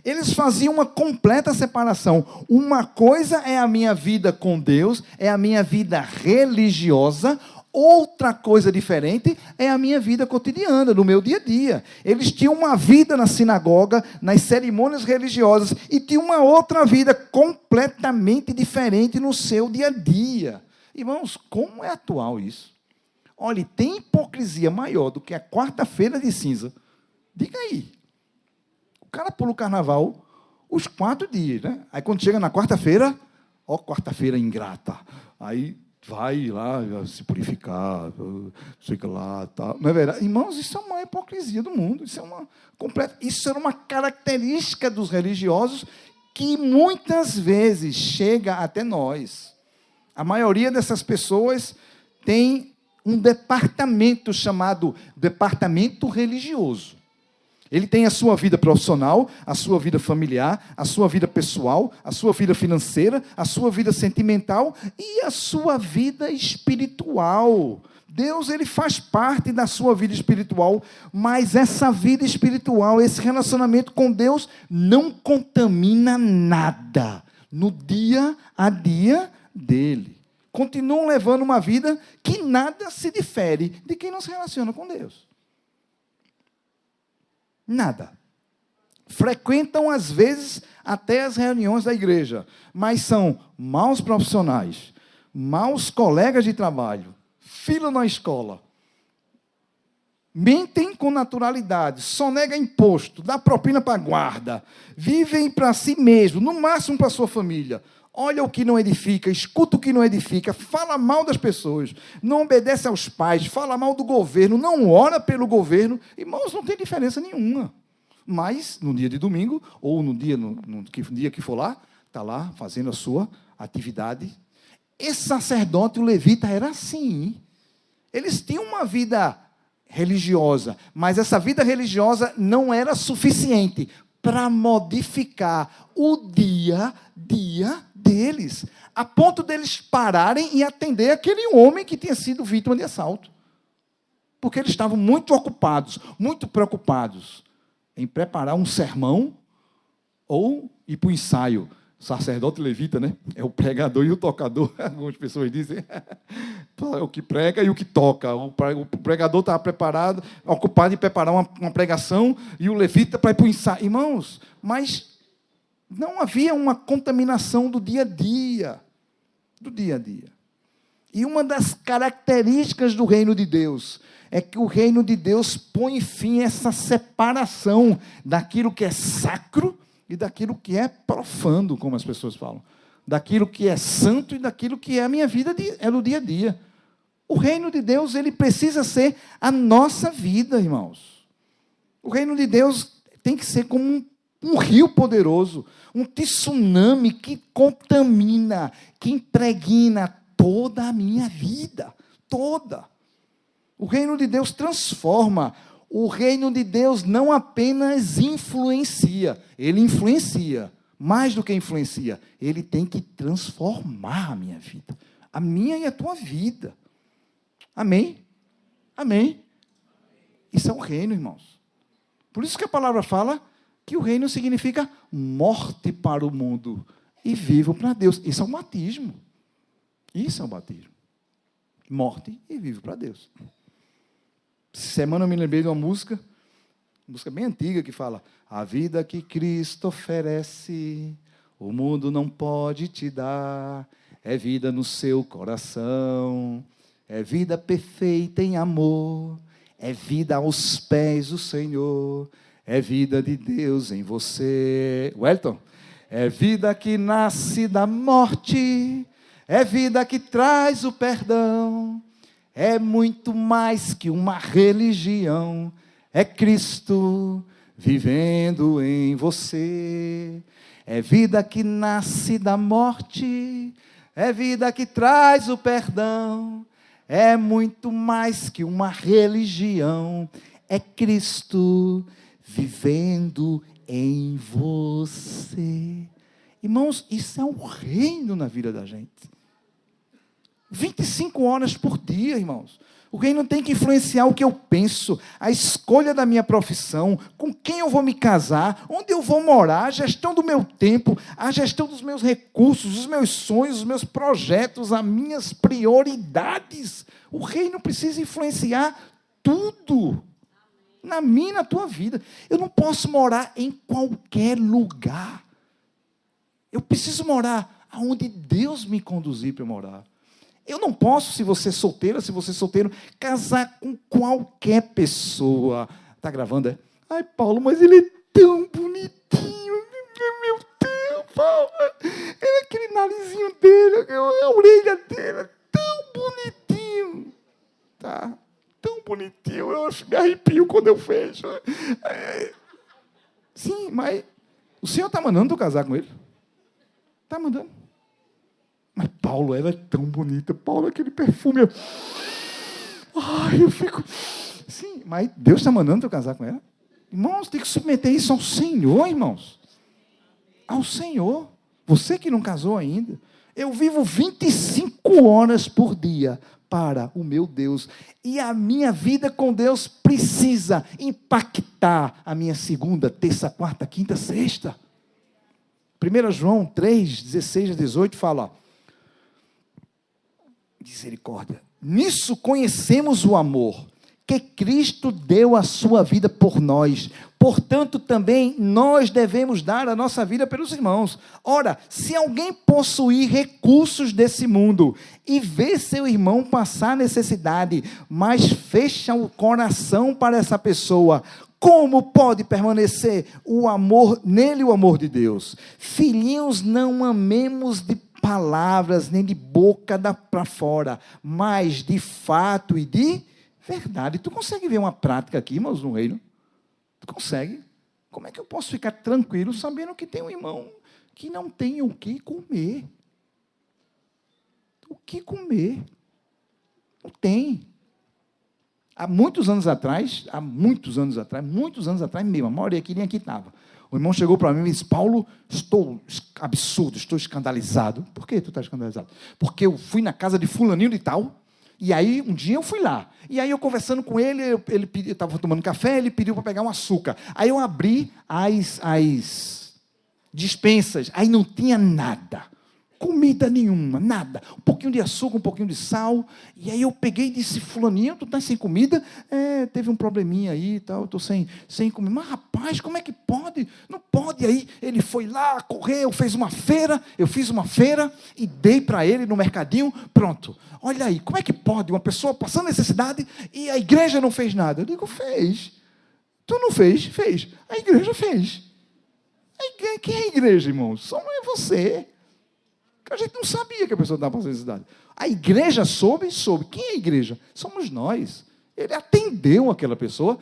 Eles faziam uma completa separação. Uma coisa é a minha vida com Deus, é a minha vida religiosa. Outra coisa diferente é a minha vida cotidiana, no meu dia a dia. Eles tinham uma vida na sinagoga, nas cerimônias religiosas, e tinham uma outra vida completamente diferente no seu dia a dia. Irmãos, como é atual isso? Olha, tem hipocrisia maior do que a quarta-feira de cinza. Diga aí. O cara pula o carnaval os 4 dias, né? Aí quando chega na quarta-feira, quarta-feira ingrata. Aí... vai lá se purificar, fica lá, tal. Não é verdade? Irmãos, isso é uma hipocrisia do mundo, isso era uma característica dos religiosos que muitas vezes chega até nós. A maioria dessas pessoas tem um departamento chamado departamento religioso. Ele tem a sua vida profissional, a sua vida familiar, a sua vida pessoal, a sua vida financeira, a sua vida sentimental e a sua vida espiritual. Deus, ele faz parte da sua vida espiritual, mas essa vida espiritual, esse relacionamento com Deus, não contamina nada no dia a dia dele. Continuam levando uma vida que nada se difere de quem não se relaciona com Deus. Nada. Frequentam, às vezes, até as reuniões da igreja, mas são maus profissionais, maus colegas de trabalho, filho na escola, mentem com naturalidade, sonega imposto, dá propina para a guarda, vivem para si mesmo, no máximo para a sua família. Olha o que não edifica, escuta o que não edifica, fala mal das pessoas, não obedece aos pais, fala mal do governo, não ora pelo governo. Irmãos, não tem diferença nenhuma. Mas, no dia de domingo, ou no dia que for lá, está lá fazendo a sua atividade. Esse sacerdote, o levita, era assim. Eles tinham uma vida religiosa, mas essa vida religiosa não era suficiente para modificar o dia a dia deles, a ponto deles pararem e atender aquele homem que tinha sido vítima de assalto. Porque eles estavam muito ocupados, muito preocupados em preparar um sermão ou ir para o ensaio. Sacerdote levita, né? É o pregador e o tocador. Algumas pessoas dizem. É o que prega e o que toca. O pregador estava preparado, ocupado em preparar uma pregação, e o levita para ir para o ensaio. Irmãos, mas não havia uma contaminação do dia a dia. Do dia a dia. E uma das características do reino de Deus é que o reino de Deus põe fim a essa separação daquilo que é sacro e daquilo que é profano, como as pessoas falam. Daquilo que é santo e daquilo que é a minha vida, é no dia a dia. O reino de Deus, ele precisa ser a nossa vida, irmãos. O reino de Deus tem que ser como um rio poderoso, um tsunami que contamina, que impregna toda a minha vida, toda. O reino de Deus transforma. O reino de Deus não apenas influencia, ele influencia. Mais do que influencia, ele tem que transformar a minha vida. A minha e a tua vida. Amém? Amém? Isso é o reino, irmãos. Por isso que a palavra fala que o reino significa morte para o mundo e vivo para Deus. Isso é o batismo. Isso é o batismo. Morte e vivo para Deus. Semana eu me lembrei de uma música bem antiga, que fala: a vida que Cristo oferece, o mundo não pode te dar, é vida no seu coração, é vida perfeita em amor, é vida aos pés do Senhor, é vida de Deus em você. Wellington, é vida que nasce da morte, é vida que traz o perdão, é muito mais que uma religião, é Cristo vivendo em você. É vida que nasce da morte, é vida que traz o perdão, é muito mais que uma religião, é Cristo vivendo em você. Irmãos, isso é um reino na vida da gente. 25 horas por dia, irmãos. O reino tem que influenciar o que eu penso, a escolha da minha profissão, com quem eu vou me casar, onde eu vou morar, a gestão do meu tempo, a gestão dos meus recursos, os meus sonhos, os meus projetos, as minhas prioridades. O reino precisa influenciar tudo na minha e na tua vida. Eu não posso morar em qualquer lugar. Eu preciso morar aonde Deus me conduzir para morar. Eu não posso, se você é solteiro, casar com qualquer pessoa. Está gravando, é? Ai, Paulo, mas ele é tão bonitinho. Meu Deus, Paulo. É aquele narizinho dele, a orelha dele, é tão bonitinho. Tá? Tão bonitinho. Eu me arrepio quando eu vejo. Sim, mas o Senhor está mandando tu casar com ele? Está mandando. Mas Paulo, ela é tão bonita. Paulo, aquele perfume. Ai, eu fico... Sim, mas Deus está mandando eu casar com ela? Irmãos, tem que submeter isso ao Senhor, irmãos. Ao Senhor. Você que não casou ainda. Eu vivo 25 horas por dia para o meu Deus. E a minha vida com Deus precisa impactar a minha segunda, terça, quarta, quinta, sexta. 1 João 3, 16 a 18 fala... Misericórdia. Nisso conhecemos o amor, que Cristo deu a sua vida por nós. Portanto, também nós devemos dar a nossa vida pelos irmãos. Ora, se alguém possuir recursos desse mundo e vê seu irmão passar necessidade, mas fecha o coração para essa pessoa, como pode permanecer o amor de Deus? Filhinhos, não amemos de palavras, nem de boca para fora, mas de fato e de verdade. Tu consegue ver uma prática aqui, irmãos, no reino? Tu consegue? Como é que eu posso ficar tranquilo sabendo que tem um irmão que não tem o que comer? O que comer? Não tem. Há muitos anos atrás mesmo, a maioria aqui nem aqui estava. O irmão chegou para mim e disse: Paulo, estou escandalizado. Por que tu está escandalizado? Porque eu fui na casa de fulaninho de tal, e aí um dia eu fui lá. E aí eu conversando com ele, ele estava tomando café, ele pediu para pegar um açúcar. Aí eu abri as dispensas, aí não tinha nada. Comida nenhuma, nada. Um pouquinho de açúcar, um pouquinho de sal. E aí eu peguei e disse: fulaninho, tu estás sem comida? Teve um probleminha aí e tal, estou sem comida. Mas rapaz, como é que pode? Não pode. Aí ele foi lá, correu, fez uma feira. Eu fiz uma feira e dei para ele no mercadinho. Pronto. Olha aí, como é que pode uma pessoa passando necessidade e a igreja não fez nada? Eu digo: fez. Tu não fez? Fez. A igreja fez. Quem é a igreja, irmão? Só não é você. A gente não sabia que a pessoa estava passando necessidade. A igreja soube. Quem é a igreja? Somos nós. Ele atendeu aquela pessoa.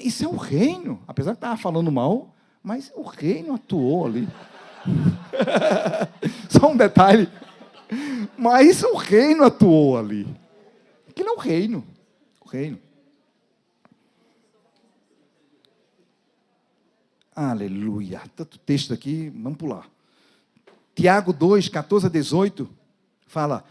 Isso é o reino. Apesar que estava falando mal, mas o reino atuou ali. Só um detalhe. Mas o reino atuou ali. Aquilo é o reino. O reino. Aleluia. Tanto texto aqui, vamos pular. Tiago 2, 14 a 18, fala: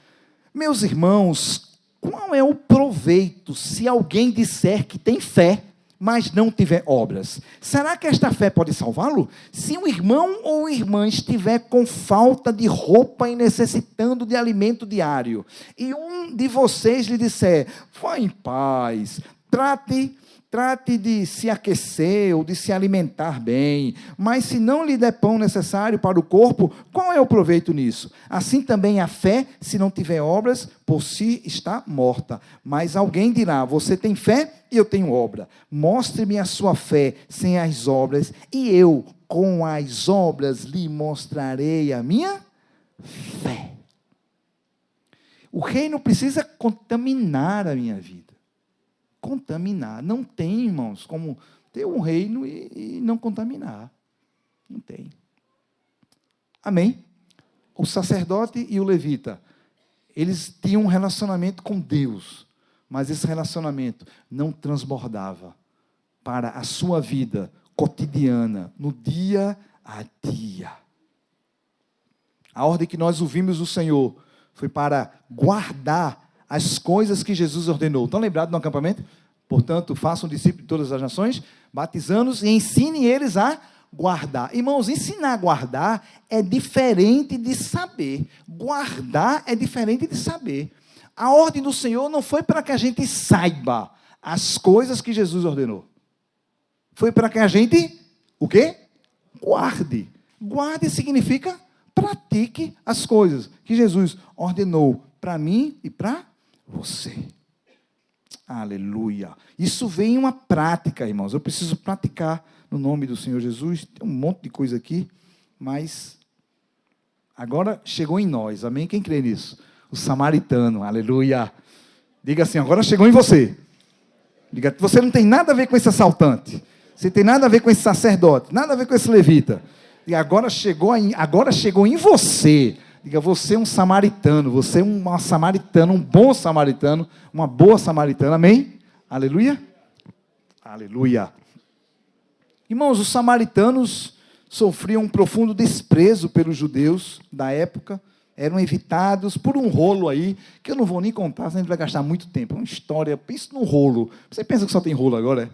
meus irmãos, qual é o proveito se alguém disser que tem fé, mas não tiver obras? Será que esta fé pode salvá-lo? Se um irmão ou irmã estiver com falta de roupa e necessitando de alimento diário, e um de vocês lhe disser: vá em paz, trate de se aquecer ou de se alimentar bem, mas se não lhe der pão necessário para o corpo, qual é o proveito nisso? Assim também a fé, se não tiver obras, por si está morta. Mas alguém dirá: você tem fé e eu tenho obra. Mostre-me a sua fé sem as obras, e eu, com as obras, lhe mostrarei a minha fé. O reino precisa contaminar a minha vida. Contaminar. Não tem, irmãos, como ter um reino e não contaminar. Não tem. Amém? O sacerdote e o levita, eles tinham um relacionamento com Deus, mas esse relacionamento não transbordava para a sua vida cotidiana, no dia a dia. A ordem que nós ouvimos do Senhor foi para guardar as coisas que Jesus ordenou. Estão lembrados no acampamento? Portanto, façam discípulos de todas as nações, batizando-os e ensinem eles a guardar. Irmãos, ensinar a guardar é diferente de saber. Guardar é diferente de saber. A ordem do Senhor não foi para que a gente saiba as coisas que Jesus ordenou. Foi para que a gente, o quê? Guarde. Guarde significa pratique as coisas que Jesus ordenou para mim e para você. Aleluia. Isso vem em uma prática, irmãos. Eu preciso praticar no nome do Senhor Jesus. Tem um monte de coisa aqui, mas agora chegou em nós. Amém? Quem crê nisso? O samaritano. Aleluia. Diga assim: agora chegou em você. Diga: você não tem nada a ver com esse assaltante. Você tem nada a ver com esse sacerdote. Nada a ver com esse levita. E agora chegou em você. Diga: você é um samaritano, você é uma samaritana, um bom samaritano, uma boa samaritana, amém? Aleluia? Aleluia. Irmãos, os samaritanos sofriam um profundo desprezo pelos judeus da época, eram evitados por um rolo aí, que eu não vou nem contar, senão a gente vai gastar muito tempo, é uma história, pensa no rolo. Você pensa que só tem rolo agora,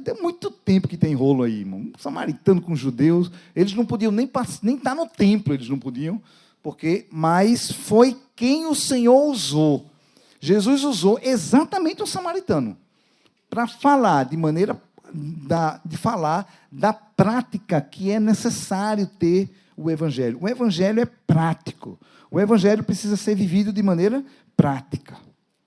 tem muito tempo que tem rolo aí, irmão. Samaritano com judeus, eles não podiam nem estar no templo, eles não podiam, mas foi quem o Senhor usou. Jesus usou exatamente o samaritano. para falar de falar da prática que é necessário ter o Evangelho. O Evangelho é prático. O Evangelho precisa ser vivido de maneira prática.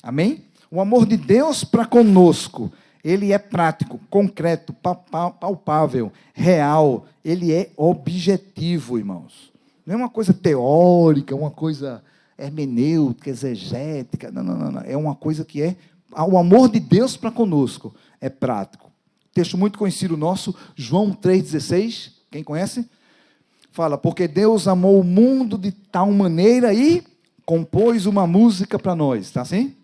Amém? O amor de Deus para conosco, ele é prático, concreto, palpável, real. Ele é objetivo, irmãos. Não é uma coisa teórica, uma coisa hermenêutica, exegética. Não. É uma coisa que é... O amor de Deus para conosco é prático. Texto muito conhecido nosso, João 3,16. Quem conhece? Fala, porque Deus amou o mundo de tal maneira e compôs uma música para nós. Está assim?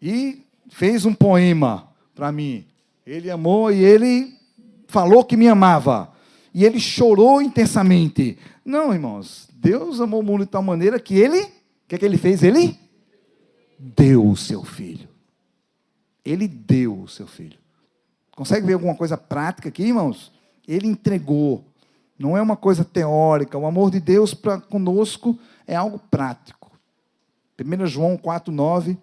E fez um poema para mim. Ele amou e ele falou que me amava. E ele chorou intensamente. Não, irmãos. Deus amou o mundo de tal maneira que ele... O que é que ele fez? Ele deu o seu filho. Ele deu o seu filho. Consegue ver alguma coisa prática aqui, irmãos? Ele entregou. Não é uma coisa teórica. O amor de Deus para conosco é algo prático. 1 João 4,9.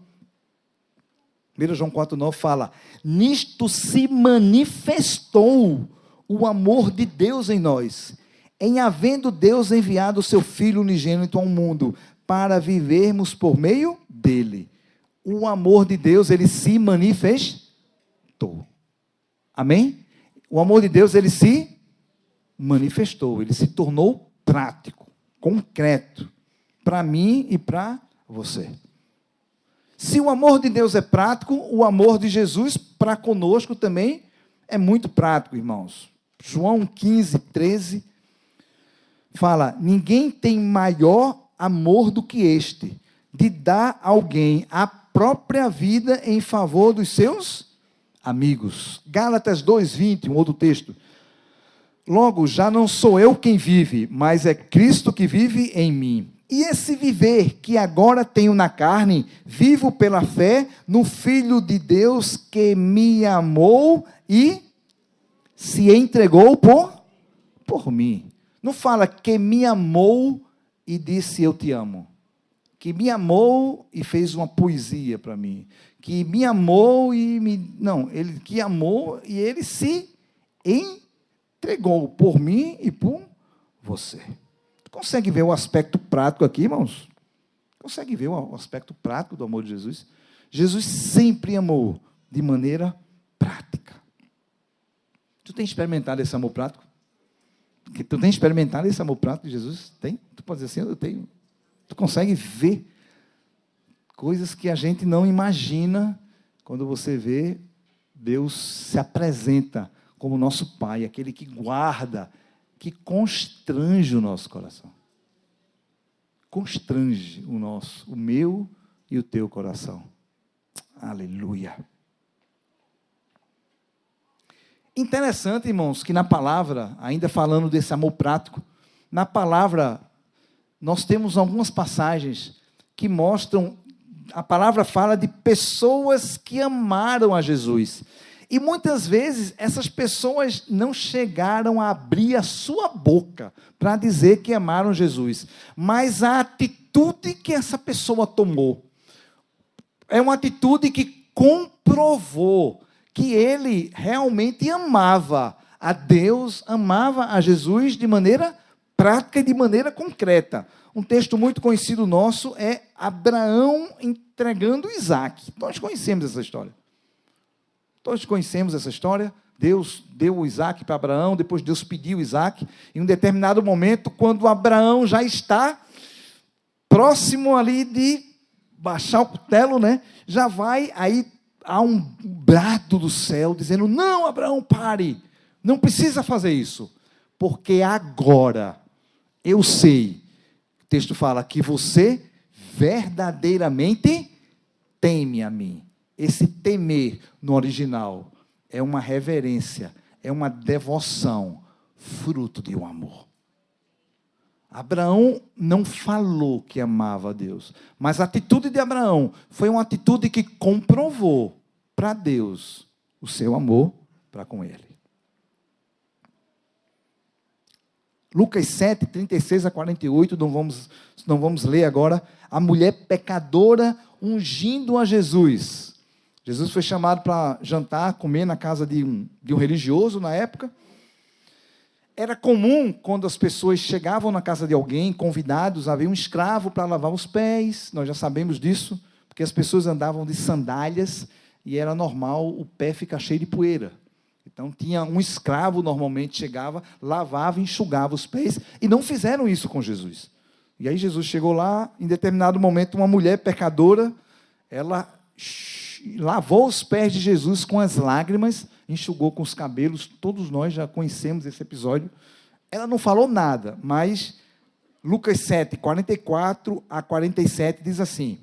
1 João 4,9 fala: nisto se manifestou o amor de Deus em nós, em havendo Deus enviado o seu Filho unigênito ao mundo, para vivermos por meio dele. O amor de Deus, ele se manifestou. Amém? O amor de Deus, ele se manifestou, ele se tornou prático, concreto, para mim e para você. Se o amor de Deus é prático, o amor de Jesus para conosco também é muito prático, irmãos. João 15:13 fala: ninguém tem maior amor do que este, de dar a alguém a própria vida em favor dos seus amigos. Gálatas 2:20, um outro texto. Logo, já não sou eu quem vive, mas é Cristo que vive em mim. E esse viver que agora tenho na carne, vivo pela fé no Filho de Deus que me amou e se entregou por mim. Não fala que me amou e disse eu te amo. Que me amou e fez uma poesia para mim. Que me amou e me... Não, ele que amou e ele se entregou por mim e por você. Consegue ver o aspecto prático aqui, irmãos? Consegue ver o aspecto prático do amor de Jesus? Jesus sempre amou de maneira prática. Tu tem experimentado esse amor prático? Tu tem experimentado esse amor prático de Jesus? Tem? Tu pode dizer assim, eu tenho. Tu consegue ver coisas que a gente não imagina quando você vê Deus se apresenta como nosso Pai, aquele que guarda, que constrange o nosso coração. Constrange o meu e o teu coração. Aleluia. Interessante, irmãos, que na palavra, ainda falando desse amor prático, na palavra, nós temos algumas passagens que mostram, a palavra fala de pessoas que amaram a Jesus. E muitas vezes essas pessoas não chegaram a abrir a sua boca para dizer que amaram Jesus. Mas a atitude que essa pessoa tomou é uma atitude que comprovou que ele realmente amava a Deus, amava a Jesus de maneira prática e de maneira concreta. Um texto muito conhecido nosso é Abraão entregando Isaac. Nós conhecemos essa história. Todos conhecemos essa história. Deus deu o Isaac para Abraão, depois Deus pediu Isaac. Em um determinado momento, quando Abraão já está próximo ali de baixar o cutelo, né? Já vai, aí há um brado do céu dizendo: não, Abraão, pare, não precisa fazer isso, porque agora eu sei, o texto fala, que você verdadeiramente teme a mim. Esse temer, no original, é uma reverência, é uma devoção, fruto de um amor. Abraão não falou que amava a Deus, mas a atitude de Abraão foi uma atitude que comprovou para Deus o seu amor para com ele. Lucas 7, 36 a 48, não vamos ler agora. A mulher pecadora ungindo a Jesus. Jesus foi chamado para jantar, comer na casa de um religioso na época. Era comum, quando as pessoas chegavam na casa de alguém, convidados, havia um escravo para lavar os pés. Nós já sabemos disso, porque as pessoas andavam de sandálias e era normal o pé ficar cheio de poeira. Então, tinha um escravo, normalmente chegava, lavava e enxugava os pés, e não fizeram isso com Jesus. E aí Jesus chegou lá, em determinado momento, uma mulher pecadora, ela lavou os pés de Jesus com as lágrimas, enxugou com os cabelos, todos nós já conhecemos esse episódio. Ela não falou nada, mas Lucas 7, 44 a 47 diz assim: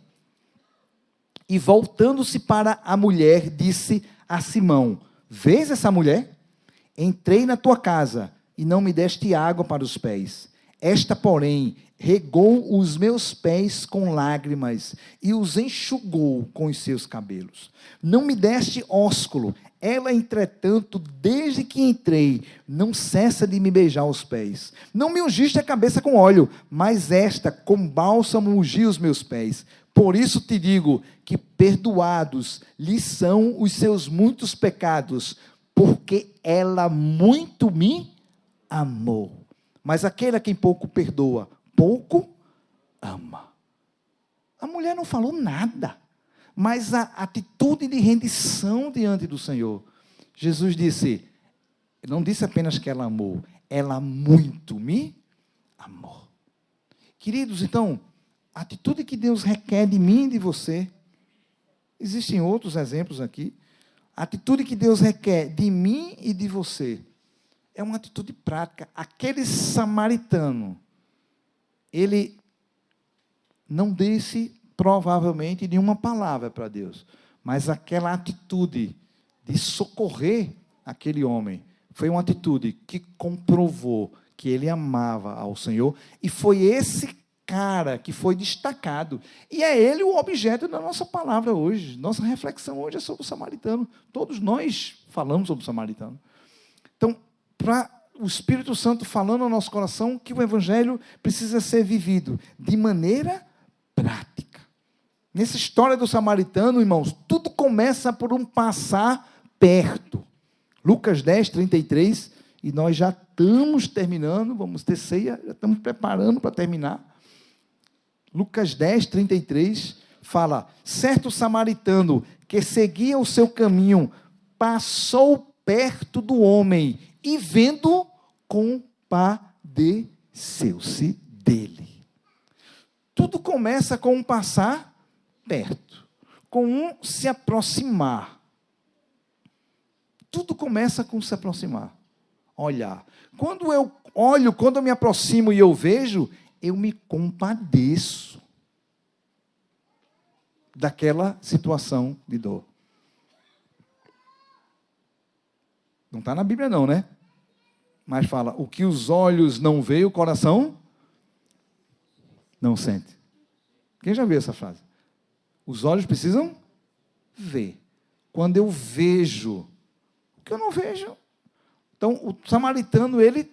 e voltando-se para a mulher, disse a Simão: vês essa mulher? Entrei na tua casa e não me deste água para os pés. Esta, porém, regou os meus pés com lágrimas e os enxugou com os seus cabelos. Não me deste ósculo. Ela, entretanto, desde que entrei, não cessa de me beijar os pés. Não me ungiste a cabeça com óleo, mas esta, com bálsamo, ungiu os meus pés. Por isso te digo que perdoados lhe são os seus muitos pecados, porque ela muito me amou. Mas aquele a quem pouco perdoa, pouco ama. A mulher não falou nada, mas a atitude de rendição diante do Senhor. Jesus disse, não disse apenas que ela amou, ela muito me amou. Queridos, então, a atitude que Deus requer de mim e de você, existem outros exemplos aqui, a atitude que Deus requer de mim e de você, é uma atitude prática. Aquele samaritano, ele não disse, provavelmente, nenhuma palavra para Deus, mas aquela atitude de socorrer aquele homem, foi uma atitude que comprovou que ele amava ao Senhor, e foi esse cara que foi destacado, e é ele o objeto da nossa palavra hoje. Nossa reflexão hoje é sobre o samaritano. Todos nós falamos sobre o samaritano. Então, para o Espírito Santo falando ao nosso coração que o Evangelho precisa ser vivido de maneira prática. Nessa história do samaritano, irmãos, tudo começa por um passar perto. Lucas 10, 33, e nós já estamos terminando, vamos ter ceia, já estamos preparando para terminar. Lucas 10, 33, fala, certo samaritano que seguia o seu caminho, passou perto do homem, e vendo, compadeceu-se dele. Tudo começa com um passar perto, com um se aproximar. Tudo começa com se aproximar, olhar. Quando eu olho, quando eu me aproximo e eu vejo, eu me compadeço daquela situação de dor. Não está na Bíblia não, né? Mas fala, o que os olhos não veem, o coração não sente. Quem já viu essa frase? Os olhos precisam ver. Quando eu vejo, o que eu não vejo. Então, o samaritano, ele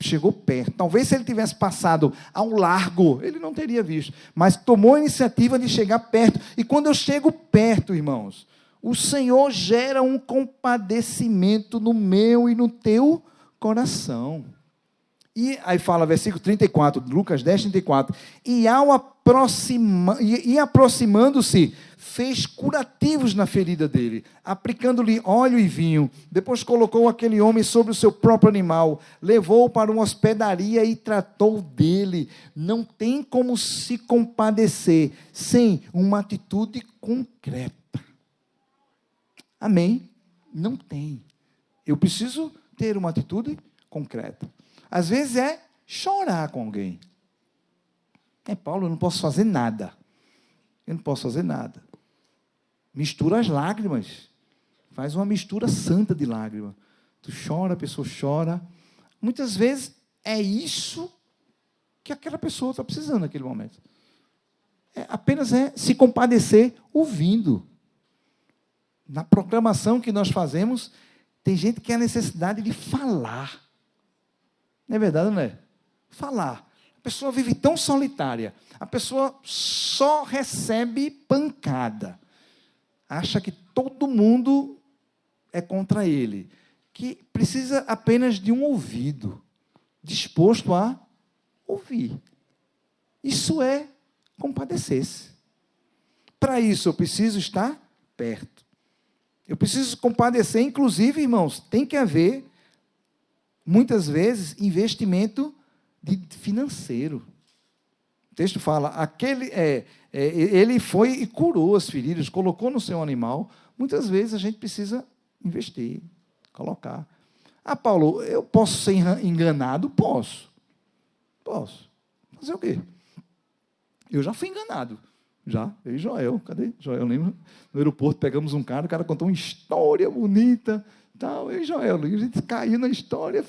chegou perto. Talvez se ele tivesse passado ao largo, ele não teria visto. Mas tomou a iniciativa de chegar perto. E quando eu chego perto, irmãos, o Senhor gera um compadecimento no meu e no teu coração. E aí fala, versículo 34, Lucas 10, 34. E aproximando-se, fez curativos na ferida dele, aplicando-lhe óleo e vinho. Depois colocou aquele homem sobre o seu próprio animal, levou-o para uma hospedaria e tratou dele. Não tem como se compadecer sem uma atitude concreta. Amém? Não tem. Eu preciso ter uma atitude concreta. Às vezes é chorar com alguém. Paulo, eu não posso fazer nada. Eu não posso fazer nada. Mistura as lágrimas. Faz uma mistura santa de lágrimas. Tu chora, a pessoa chora. Muitas vezes é isso que aquela pessoa está precisando naquele momento. Apenas se compadecer ouvindo. Na proclamação que nós fazemos, tem gente que tem a necessidade de falar. Não é verdade, não é? Falar. A pessoa vive tão solitária. A pessoa só recebe pancada. acha que todo mundo é contra ele, que precisa apenas de um ouvido, disposto a ouvir. Isso é compadecer-se. Para isso, eu preciso estar perto. Eu preciso compadecer, inclusive, irmãos, tem que haver, muitas vezes, investimento financeiro. O texto fala, ele foi e curou as feridas, colocou no seu animal. Muitas vezes a gente precisa investir, colocar. Ah, Paulo, eu posso ser enganado? Posso. Fazer o quê? Eu já fui enganado. Já, eu e Joel, cadê? Joel, lembra? No aeroporto, pegamos um cara, o cara contou uma história bonita, tal, eu e Joel, e a gente caiu na história,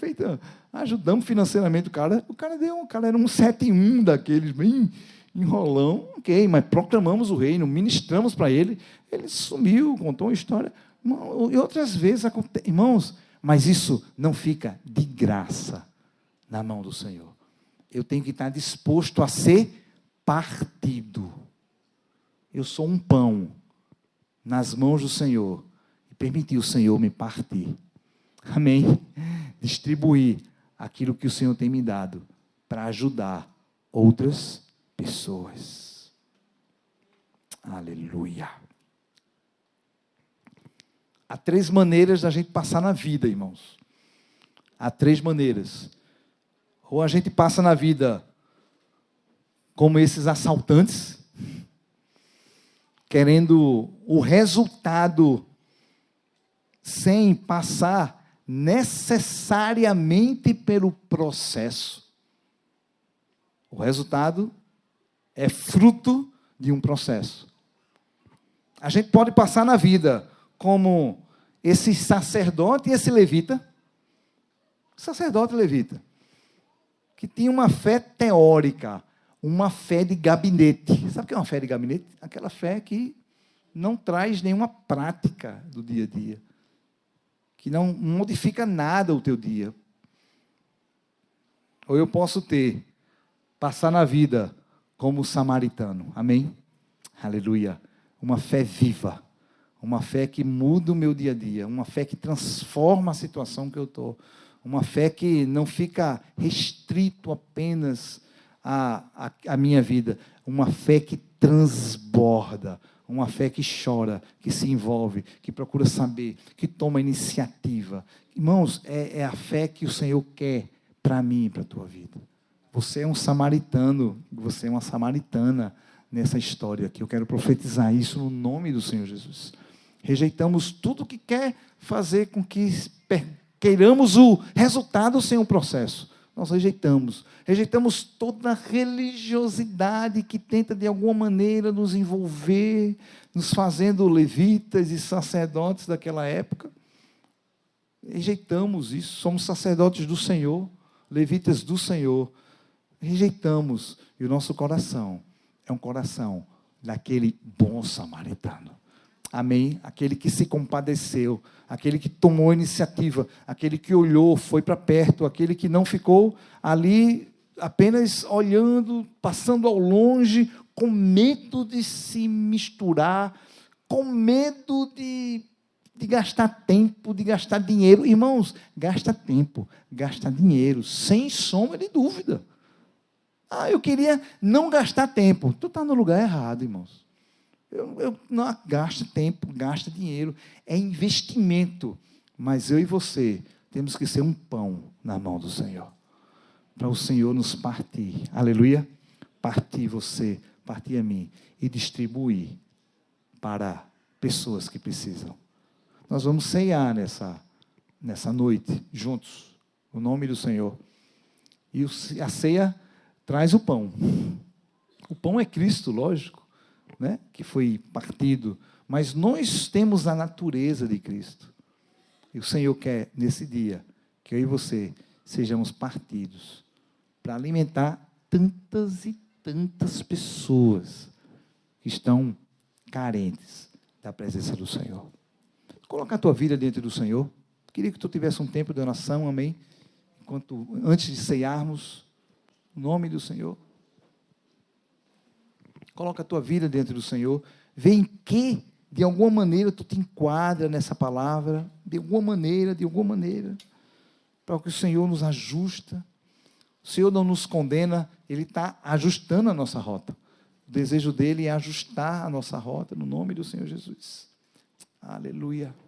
ajudamos financeiramente o cara era um 7 em 1 daqueles, bem enrolão, ok, mas proclamamos o reino, ministramos para ele sumiu, contou uma história, e outras vezes, irmãos, mas isso não fica de graça na mão do Senhor. Eu tenho que estar disposto a ser partido. Eu sou um pão nas mãos do Senhor e permitir o Senhor me partir. Amém? Distribuir aquilo que o Senhor tem me dado para ajudar outras pessoas. Aleluia. Há 3 maneiras da gente passar na vida, irmãos. Há 3 maneiras. Ou a gente passa na vida como esses assaltantes, querendo o resultado sem passar necessariamente pelo processo. O resultado é fruto de um processo. A gente pode passar na vida como esse sacerdote e esse levita, sacerdote e levita, que tinha uma fé teórica, uma fé de gabinete. Sabe o que é uma fé de gabinete? Aquela fé que não traz nenhuma prática do dia a dia, que não modifica nada o teu dia. Ou eu posso passar na vida como samaritano. Amém? Aleluia. Uma fé viva, uma fé que muda o meu dia a dia, uma fé que transforma a situação que eu estou, uma fé que não fica restrito apenas a minha vida, uma fé que transborda, uma fé que chora, que se envolve, que procura saber, que toma iniciativa. Irmãos, é a fé que o Senhor quer para mim e para a tua vida. Você é um samaritano, você é uma samaritana nessa história aqui. Eu quero profetizar isso no nome do Senhor Jesus. Rejeitamos tudo que quer fazer com que queiramos o resultado sem o processo. Nós rejeitamos toda a religiosidade que tenta de alguma maneira nos envolver, nos fazendo levitas e sacerdotes daquela época. Rejeitamos isso, somos sacerdotes do Senhor, levitas do Senhor. Rejeitamos, e o nosso coração é um coração daquele bom samaritano. Amém? Aquele que se compadeceu, aquele que tomou iniciativa, aquele que olhou, foi para perto, aquele que não ficou ali apenas olhando, passando ao longe, com medo de se misturar, com medo de gastar tempo, de gastar dinheiro. Irmãos, gasta tempo, gasta dinheiro, sem sombra de dúvida. Eu queria não gastar tempo. Tu está no lugar errado, irmãos. Não gasta tempo, gasta dinheiro, é investimento. Mas eu e você temos que ser um pão na mão do Senhor, para o Senhor nos partir. Aleluia? Partir você, partir a mim e distribuir para pessoas que precisam. Nós vamos ceiar nessa noite, juntos, no nome do Senhor. E a ceia traz o pão. O pão é Cristo, lógico, né? Que foi partido. Mas nós temos a natureza de Cristo. E o Senhor quer, nesse dia, que eu e você sejamos partidos para alimentar tantas e tantas pessoas que estão carentes da presença do Senhor. Coloca a tua vida diante do Senhor. Queria que tu tivesse um tempo de oração, amém? Antes de ceiarmos, em nome do Senhor. Coloca a tua vida diante do Senhor. Vê em que De alguma maneira, tu te enquadra nessa palavra, de alguma maneira, para que o Senhor nos ajusta. O Senhor não nos condena, Ele está ajustando a nossa rota. O desejo dEle é ajustar a nossa rota, no nome do Senhor Jesus. Aleluia. Aleluia.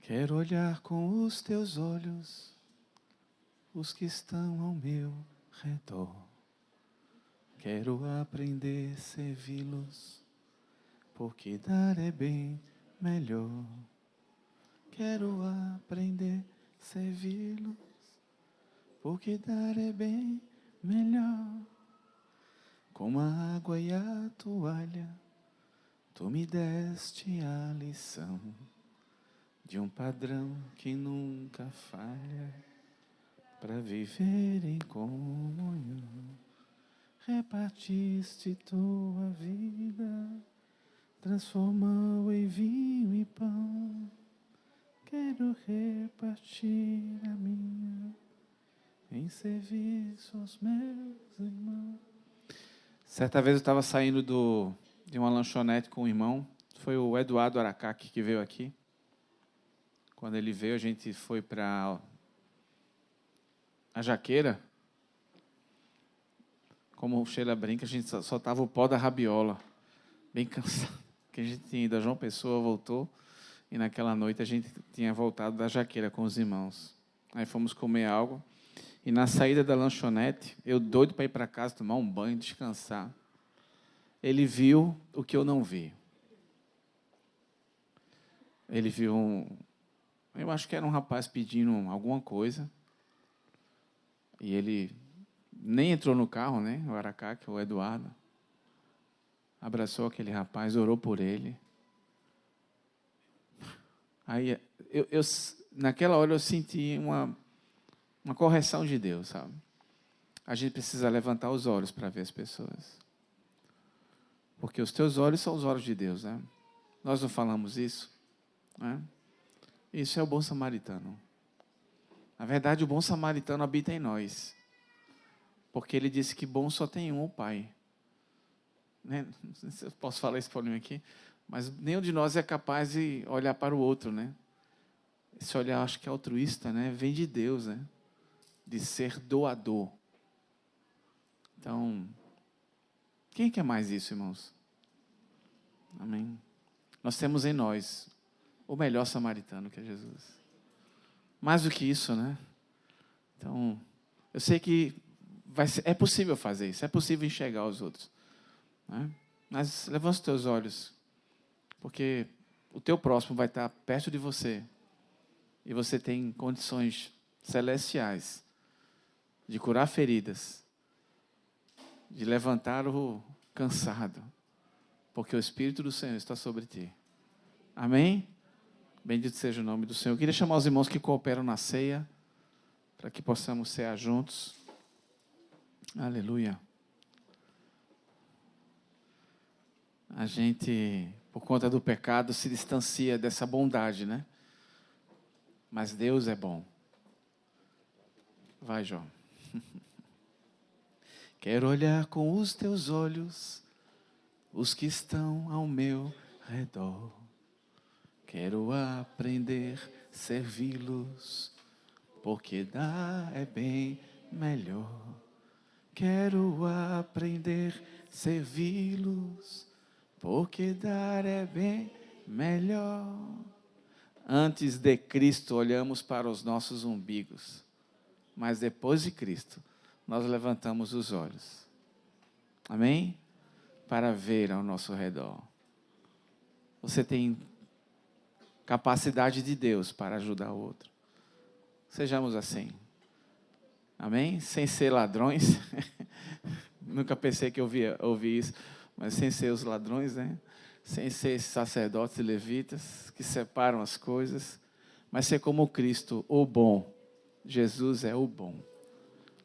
Quero olhar com os teus olhos os que estão ao meu redor. Quero aprender a servi-los, porque dar é bem melhor. Quero aprender a servi-los, porque dar é bem melhor. Como a água e a toalha, tu me deste a lição de um padrão que nunca falha, para viver em comunhão. Repartiste tua vida, transformou em vinho e pão. Quero repartir a minha em serviço aos meus irmãos. Certa vez eu estava saindo de uma lanchonete com um irmão. Foi o Eduardo Aracaque que veio aqui. Quando ele veio, a gente foi para a Jaqueira. Como o Sheila brinca, a gente só tava o pó da rabiola. Bem cansado. Que a gente tinha ido a João Pessoa, voltou. E naquela noite a gente tinha voltado da Jaqueira com os irmãos. Aí fomos comer algo. E na saída da lanchonete, eu doido para ir para casa, tomar um banho, descansar. Ele viu o que eu não vi. Ele viu eu acho que era um rapaz pedindo alguma coisa. E ele nem entrou no carro, né? O Aracaque, o Eduardo. Abraçou aquele rapaz, orou por ele. Aí, naquela hora eu senti uma correção de Deus, sabe? A gente precisa levantar os olhos para ver as pessoas. Porque os teus olhos são os olhos de Deus, né? Nós não falamos isso, né? Isso é o bom samaritano. Na verdade, o bom samaritano habita em nós. Porque ele disse que bom só tem um, o Pai. Né? Não sei se eu posso falar esse problema aqui, mas nenhum de nós é capaz de olhar para o outro, né? Esse olhar, acho que é altruísta, né? Vem de Deus, né? De ser doador. Então, quem quer mais isso, irmãos? Amém. Nós temos em nós o melhor samaritano, que é Jesus. Mais do que isso, né? Então, eu sei que é possível fazer isso, é possível enxergar os outros, né? Mas levanta os teus olhos, porque o teu próximo vai estar perto de você e você tem condições celestiais de curar feridas, de levantar o cansado, porque o Espírito do Senhor está sobre ti. Amém? Bendito seja o nome do Senhor. Eu queria chamar os irmãos que cooperam na ceia, para que possamos cear juntos. Aleluia. A gente, por conta do pecado, se distancia dessa bondade, né? Mas Deus é bom. Vai, João. Quero olhar com os teus olhos os que estão ao meu redor. Quero aprender a servi-los, porque dar é bem melhor. Quero aprender a servi-los, porque dar é bem melhor. Antes de Cristo, olhamos para os nossos umbigos, mas depois de Cristo, nós levantamos os olhos. Amém? Para ver ao nosso redor. Você tem capacidade de Deus para ajudar o outro. Sejamos assim. Amém? Sem ser ladrões. Nunca pensei que eu ouvi isso, mas sem ser os ladrões, né? Sem ser sacerdotes e levitas que separam as coisas, mas ser como Cristo, o bom. Jesus é o bom.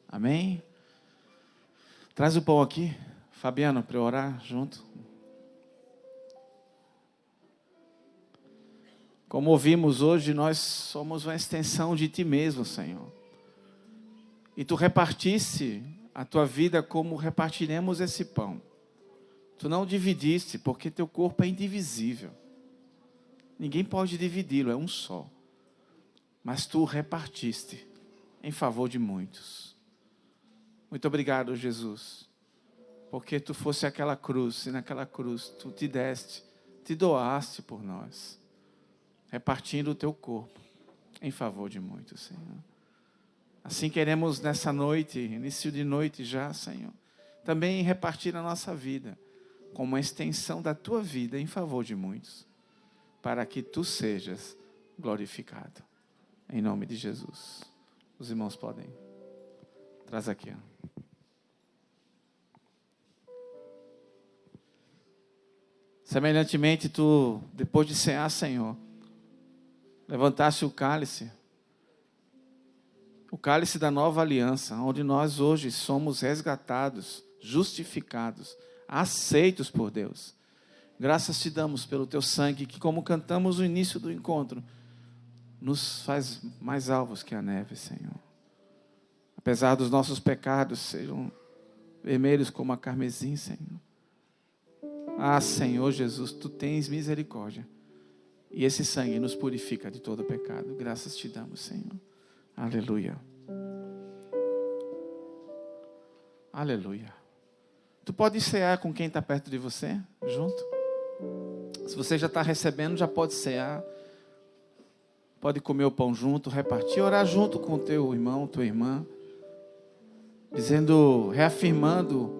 Amém? Traz o pão aqui, Fabiano, para eu orar junto. Como ouvimos hoje, nós somos uma extensão de Ti mesmo, Senhor. E Tu repartiste a Tua vida como repartiremos esse pão. Tu não dividiste, porque Teu corpo é indivisível. Ninguém pode dividi-lo, é um só. Mas Tu repartiste em favor de muitos. Muito obrigado, Jesus, porque Tu fosse aquela cruz, e naquela cruz Tu te deste, te doaste por nós, repartindo o Teu corpo em favor de muitos, Senhor. Assim queremos nessa noite, início de noite já, Senhor, também repartir a nossa vida, como uma extensão da Tua vida em favor de muitos, para que Tu sejas glorificado. Em nome de Jesus. Os irmãos podem. Traz aqui, ó. Semelhantemente, Tu, depois de cear, Senhor, levantaste o cálice da nova aliança, onde nós hoje somos resgatados, justificados, aceitos por Deus. Graças Te damos pelo Teu sangue, que, como cantamos no início do encontro, nos faz mais alvos que a neve, Senhor. Apesar dos nossos pecados sejam vermelhos como a carmesim, Senhor. Ah, Senhor Jesus, Tu tens misericórdia. E esse sangue nos purifica de todo pecado. Graças Te damos, Senhor. Aleluia. Aleluia. Tu pode cear com quem está perto de você, junto? Se você já está recebendo, já pode cear. Pode comer o pão junto, repartir, orar junto com o teu irmão, tua irmã. Dizendo, reafirmando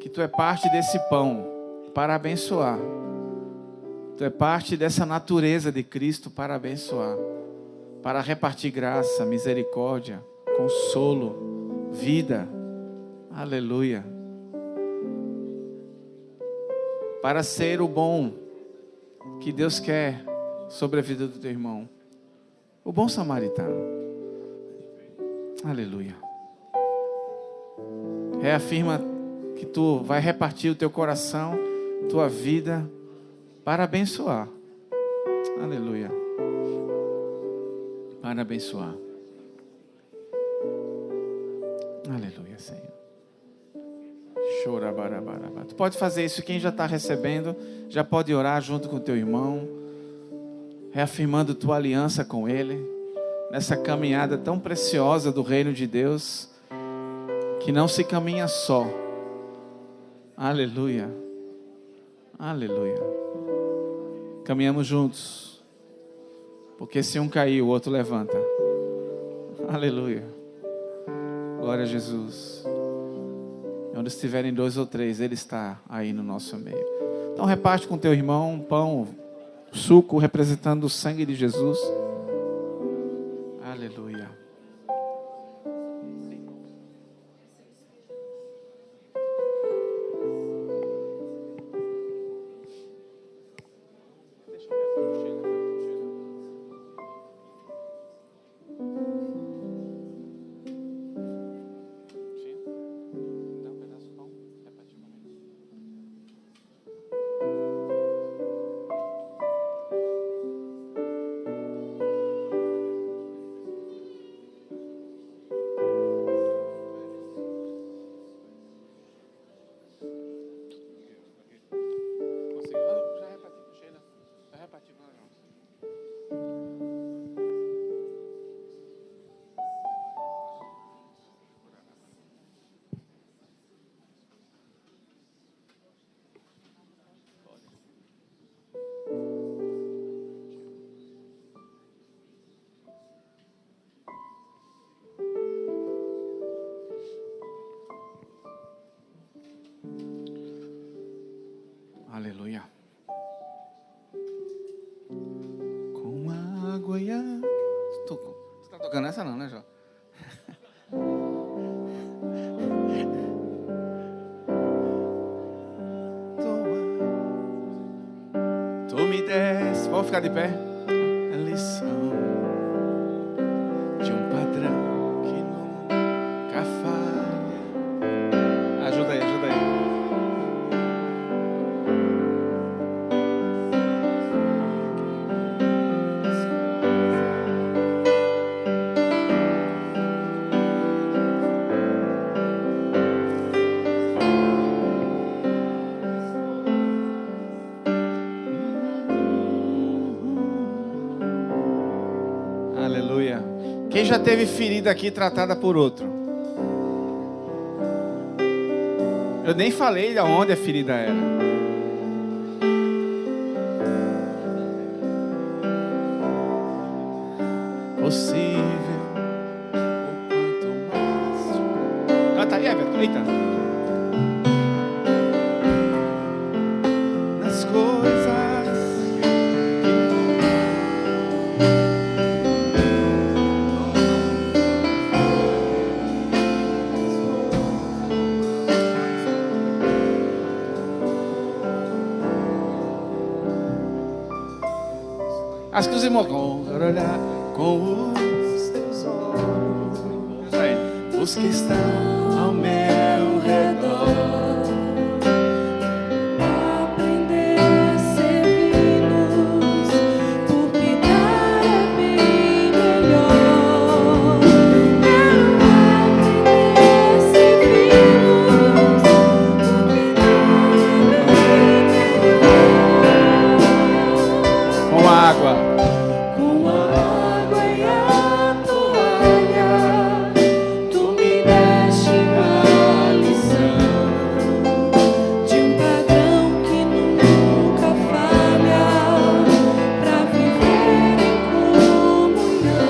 que tu é parte desse pão para abençoar. Tu é parte dessa natureza de Cristo para abençoar. Para repartir graça, misericórdia, consolo, vida. Aleluia. Para ser o bom que Deus quer sobre a vida do teu irmão. O bom samaritano. Aleluia. Reafirma que tu vai repartir o teu coração, tua vida, para abençoar. Aleluia. Para abençoar. Aleluia, Senhor. Chorabarabaraba. Tu pode fazer isso, quem já está recebendo, já pode orar junto com o teu irmão, reafirmando tua aliança com ele, nessa caminhada tão preciosa do reino de Deus, que não se caminha só. Aleluia. Aleluia. Caminhamos juntos, porque se um cair, o outro levanta. Aleluia. Glória a Jesus. Onde estiverem 2 ou 3, Ele está aí no nosso meio. Então reparte com teu irmão um pão, suco representando o sangue de Jesus. Aleluia. Aleluia. Com água e a... Você está tocando essa não, né, Jó? Tu me des... Vamos ficar de pé? A lição de um padrão que nunca falha. Ajuda aí, ajuda aí. Aleluia. Quem já teve ferida aqui tratada por outro? Eu nem falei aonde a ferida era. Possível, o quanto mais. Canta aí, Everton. Eita. Nas coisas. Acho que os irmãos vão olhar com os teus olhos, os que estão ao meu redor. Aprender a servi-los, porque dar é bem melhor. Quero aprender a servi-los, porque dar é bem melhor. Com água. Com a água e a toalha, tu me deste uma lição de um padrão que nunca falha, pra viver em comunhão.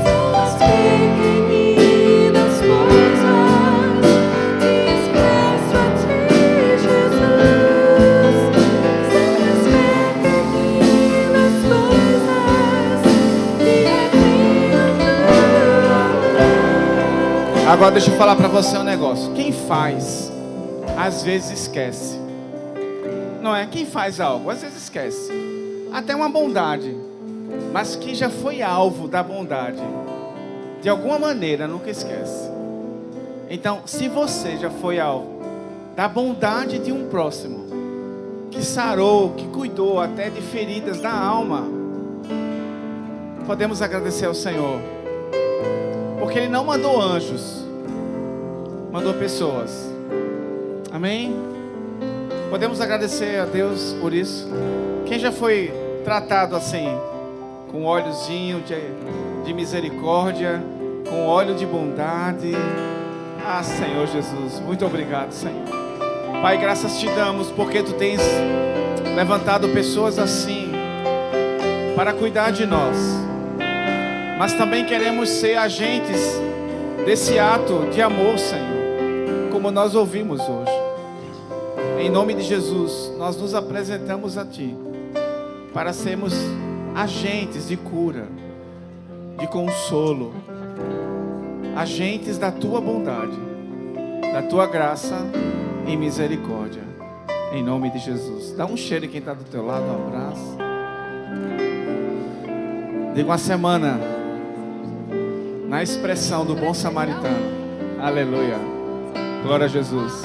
São as pequeninas coisas que expresso a ti, Jesus. São as pequeninas coisas que a ti amar. Agora deixa eu falar para você um negócio. Quem faz, às vezes esquece. Não é? Quem faz algo, às vezes esquece. Até uma bondade. Mas quem já foi alvo da bondade, de alguma maneira, nunca esquece. Então, se você já foi alvo da bondade de um próximo, que sarou, que cuidou até de feridas da alma, podemos agradecer ao Senhor. Porque Ele não mandou anjos, mandou pessoas. Amém? Podemos agradecer a Deus por isso. Quem já foi tratado assim, com óleozinho de misericórdia, com óleo de bondade? Ah, Senhor Jesus, muito obrigado, Senhor. Pai, graças te damos porque Tu tens levantado pessoas assim para cuidar de nós. Mas também queremos ser agentes desse ato de amor, Senhor, como nós ouvimos hoje. Em nome de Jesus, nós nos apresentamos a Ti para sermos agentes de cura, de consolo, agentes da Tua bondade, da Tua graça e misericórdia. Em nome de Jesus. Dá um cheiro em quem está do teu lado, um abraço. Diga uma semana na expressão do bom samaritano. Aleluia. Glória a Jesus.